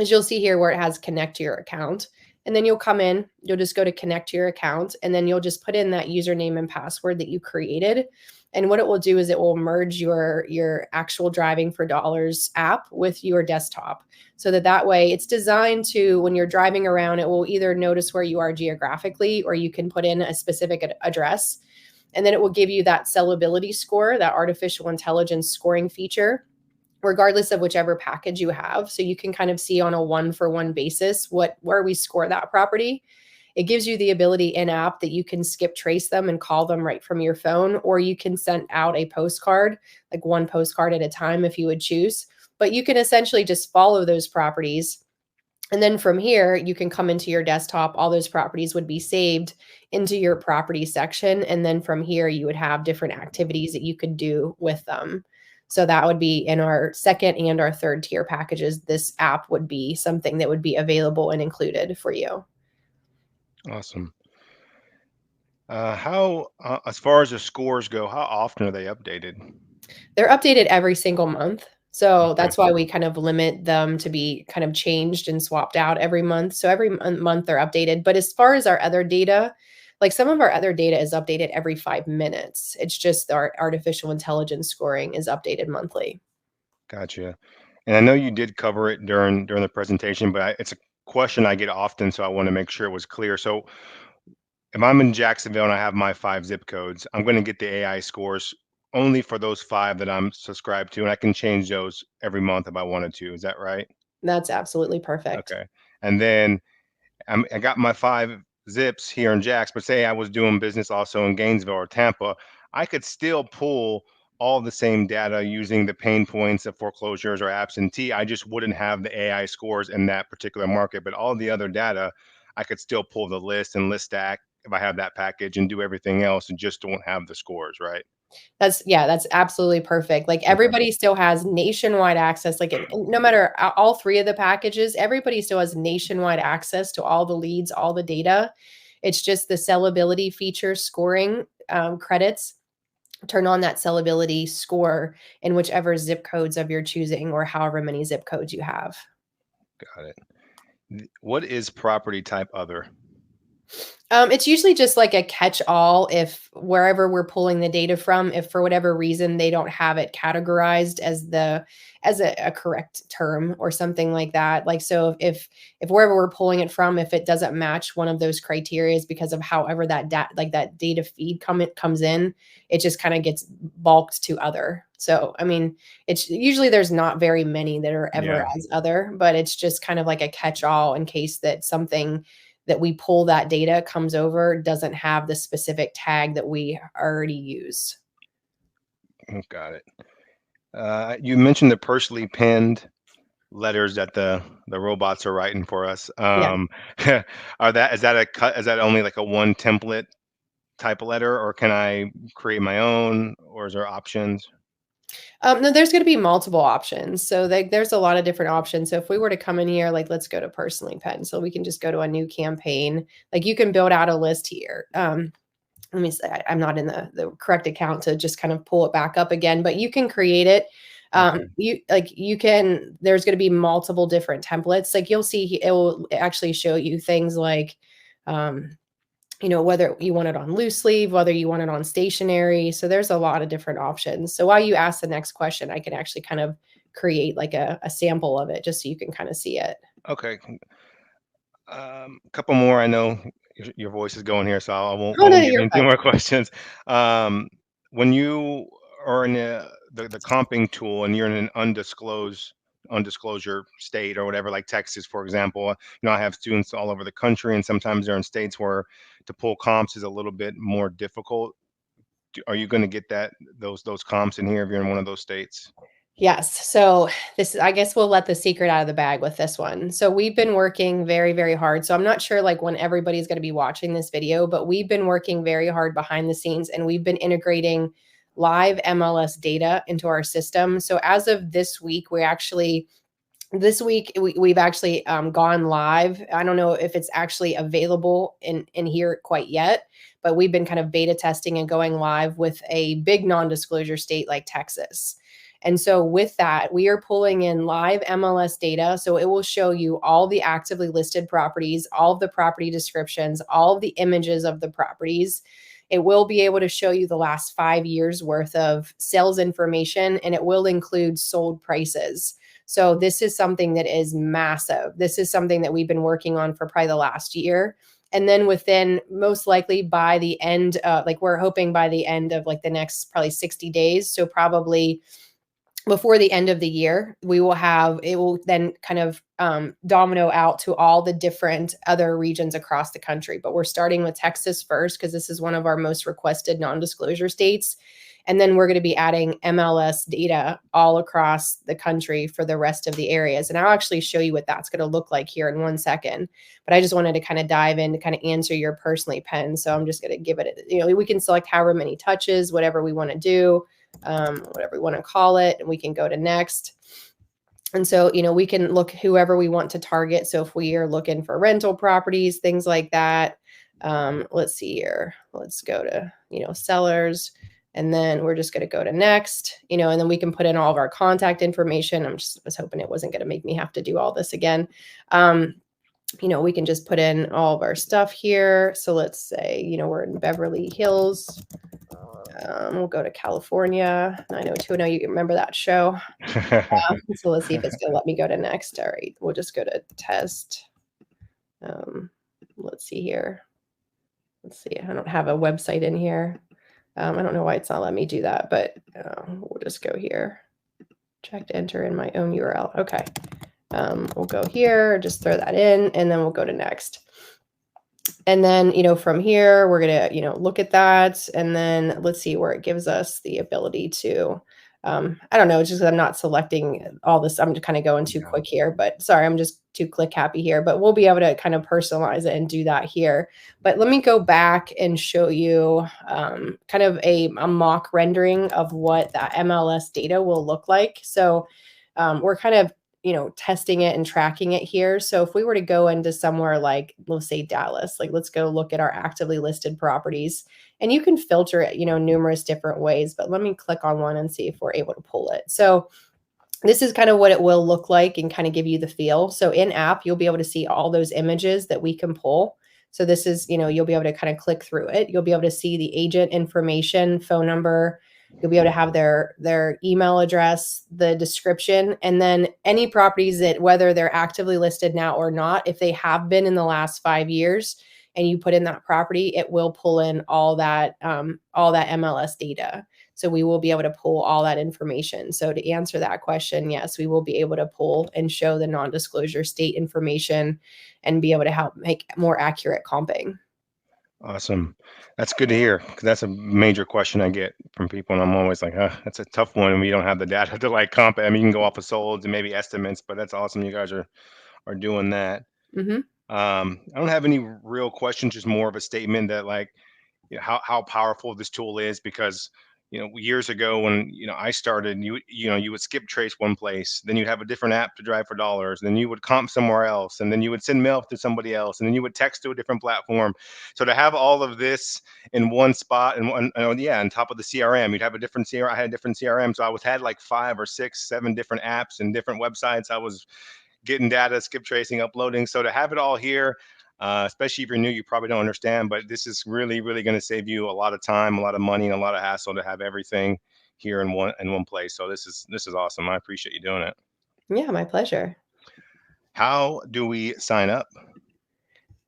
is you'll see here where it has connect to your account. And then you'll come in, you'll just go to connect to your account, and then you'll just put in that username and password that you created. And what it will do is it will merge your actual driving for dollars app with your desktop. So that way it's designed to, when you're driving around, it will either notice where you are geographically, or you can put in a specific address. And then it will give you that sellability score, that artificial intelligence scoring feature, regardless of whichever package you have. So you can kind of see on a one-for-one basis where we score that property. It gives you the ability in-app that you can skip trace them and call them right from your phone, or you can send out a postcard, like one postcard at a time if you would choose. But you can essentially just follow those properties. And then from here, you can come into your desktop. All those properties would be saved into your property section. And then from here, you would have different activities that you could do with them. So that would be in our second and our third tier packages. This app would be something that would be available and included for you. Awesome. As far as the scores go, how often are they updated? They're updated every single month. So Okay. that's why we kind of limit them to be kind of changed and swapped out every month. So every month they're updated. But as far as our other data, like some of our other data is updated every 5 minutes. It's just our artificial intelligence scoring is updated monthly. Gotcha. And I know you did cover it during the presentation, but it's a question I get often, so I want to make sure it was clear. So if I'm in Jacksonville and I have my 5 zip codes, I'm going to get the AI scores only for those 5 that I'm subscribed to, and I can change those every month if I wanted to. Is that right? That's absolutely perfect. Okay. And then I got my 5 zips here in Jax, but say I was doing business also in Gainesville or Tampa, I could still pull all the same data using the pain points of foreclosures or absentee. I just wouldn't have the AI scores in that particular market, but all the other data, I could still pull the list and list stack if I have that package and do everything else and just don't have the scores, right? That's absolutely perfect. Like Okay. everybody still has nationwide access. Like no matter all three of the packages, everybody still has nationwide access to all the leads, all the data. It's just the sellability feature scoring credits. Turn on that sellability score in whichever zip codes of your choosing, or however many zip codes you have. Got it. What is property type other? It's usually just like a catch-all if wherever we're pulling the data from, if for whatever reason they don't have it categorized as a correct term or something like that. Like so if wherever we're pulling it from, if it doesn't match one of those criterias because of however that that data feed comes in, it just kind of gets bulked to other. So I mean, it's usually there's not very many that are ever Yeah. as other, but it's just kind of like a catch-all in case that something that we pull that data comes over doesn't have the specific tag that we already use. Got it. You mentioned the personally pinned letters that the robots are writing for us. Yeah. Is that only like a one template type of letter, or can I create my own, or is there options? No, there's going to be multiple options. So there's a lot of different options. So if we were to come in here, like let's go to personally pen. So we can just go to a new campaign. Like you can build out a list here. Let me say, I'm not in the correct account to just kind of pull it back up again, but you can create it. Okay. There's going to be multiple different templates. Like you'll see, it will actually show you things like, whether you want it on loose leaf, whether you want it on stationary. So there's a lot of different options. So while you ask the next question, I can actually kind of create like a sample of it just so you can kind of see it. Okay. A couple more. I know your voice is going here, so I Oh, no, won't give you're you any fine. more questions. When you are in the comping tool and you're in an undisclosure state or whatever, like Texas, for example, I have students all over the country, and sometimes they're in states where to pull comps is a little bit more difficult. Are you going to get those comps in here if you're in one of those states? Yes. So I guess we'll let the secret out of the bag with this one. So we've been working very, very hard. So I'm not sure like when everybody's going to be watching this video, but we've been working very hard behind the scenes, and we've been integrating live MLS data into our system. So as of this week, we've actually gone live. I don't know if it's actually available in here quite yet, but we've been kind of beta testing and going live with a big non-disclosure state like Texas. And so with that, we are pulling in live MLS data. So it will show you all the actively listed properties, all of the property descriptions, all of the images of the properties. It will be able to show you the last 5 years worth of sales information, and it will include sold prices. So this is something that is massive. This is something that we've been working on for probably the last year. And then within, most likely by the end, we're hoping by the end of like the next probably 60 days. So probably before the end of the year, it will then kind of domino out to all the different other regions across the country. But we're starting with Texas first because this is one of our most requested non-disclosure states. And then we're going to be adding MLS data all across the country for the rest of the areas. And I'll actually show you what that's going to look like here in 1 second. But I just wanted to kind of dive in to kind of answer your personally pen. So I'm just going to give it, we can select however many touches, whatever we want to do, whatever we want to call it, and we can go to next. And so, we can look whoever we want to target. So if we are looking for rental properties, things like that, let's see here. Let's go to, sellers. And then we're just going to go to next, and then we can put in all of our contact information. Was hoping it wasn't going to make me have to do all this again. We can just put in all of our stuff here. So let's say, we're in Beverly Hills. We'll go to California, 90210. You remember that show? So let's see if it's going to let me go to next. All right. We'll just go to test. Let's see here. Let's see. I don't have a website in here. I don't know why it's not letting me do that, but we'll just go here. Check to enter in my own URL. Okay. We'll go here, just throw that in, and then we'll go to next. And then, from here, we're going to, look at that. And then let's see where it gives us the ability to, I don't know, it's just I'm not selecting all this. I'm just kind of going too quick here, but sorry, I'm just too click happy here, but we'll be able to kind of personalize it and do that here. But let me go back and show you kind of a mock rendering of what that MLS data will look like. So we're kind of, testing it and tracking it here. So if we were to go into somewhere like, let's say Dallas, like let's go look at our actively listed properties, and you can filter it, numerous different ways, but let me click on one and see if we're able to pull it. So this is kind of what it will look like and kind of give you the feel. So in app, you'll be able to see all those images that we can pull. So this is, you'll be able to kind of click through it. You'll be able to see the agent information, phone number. You'll be able to have their email address, the description, and then any properties that, whether they're actively listed now or not, if they have been in the last 5 years and you put in that property, it will pull in all that MLS data. So we will be able to pull all that information. So to answer that question, yes, we will be able to pull and show the non-disclosure state information and be able to help make more accurate comping. Awesome. That's good to hear, because that's a major question I get from people, and I'm always like, that's a tough one, and we don't have the data to like comp it. I mean, you can go off of solds and maybe estimates, but that's awesome. You guys are doing that. Mm-hmm. I don't have any real questions, just more of a statement that like how powerful this tool is, because years ago when I started, you would skip trace one place, then you'd have a different app to drive for dollars, then you would comp somewhere else, and then you would send mail to somebody else, and then you would text to a different platform. So to have all of this in one spot, and on top of the CRM, you'd have a different CRM. I had a different CRM, so I was had like 5 or 6, 7 different apps and different websites. I was getting data, skip tracing, uploading. So to have it all here, especially if you're new, you probably don't understand, but this is really, really going to save you a lot of time, a lot of money, and a lot of hassle to have everything here in one place. So this is awesome. I appreciate you doing it. Yeah, my pleasure. How do we sign up?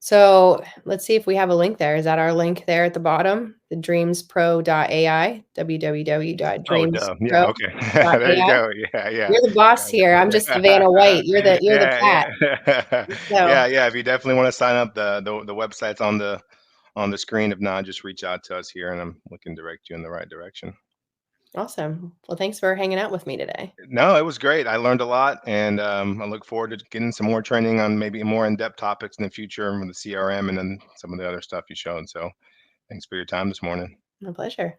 So let's see if we have a link there. Is that our link there at the bottom? The dreamspro.ai, www.dreamspro.ai. Yeah, okay. There you go. Yeah, yeah. You're the boss here. I'm just Savannah White. You're the cat. Yeah. So Yeah. If you definitely want to sign up, the website's on the screen. If not, just reach out to us here, and we can direct you in the right direction. awesome. Well, thanks for hanging out with me today. No, it was great. I learned a lot, and I look forward to getting some more training on maybe more in-depth topics in the future with the CRM and then some of the other stuff you showed. So thanks for your time this morning. My pleasure.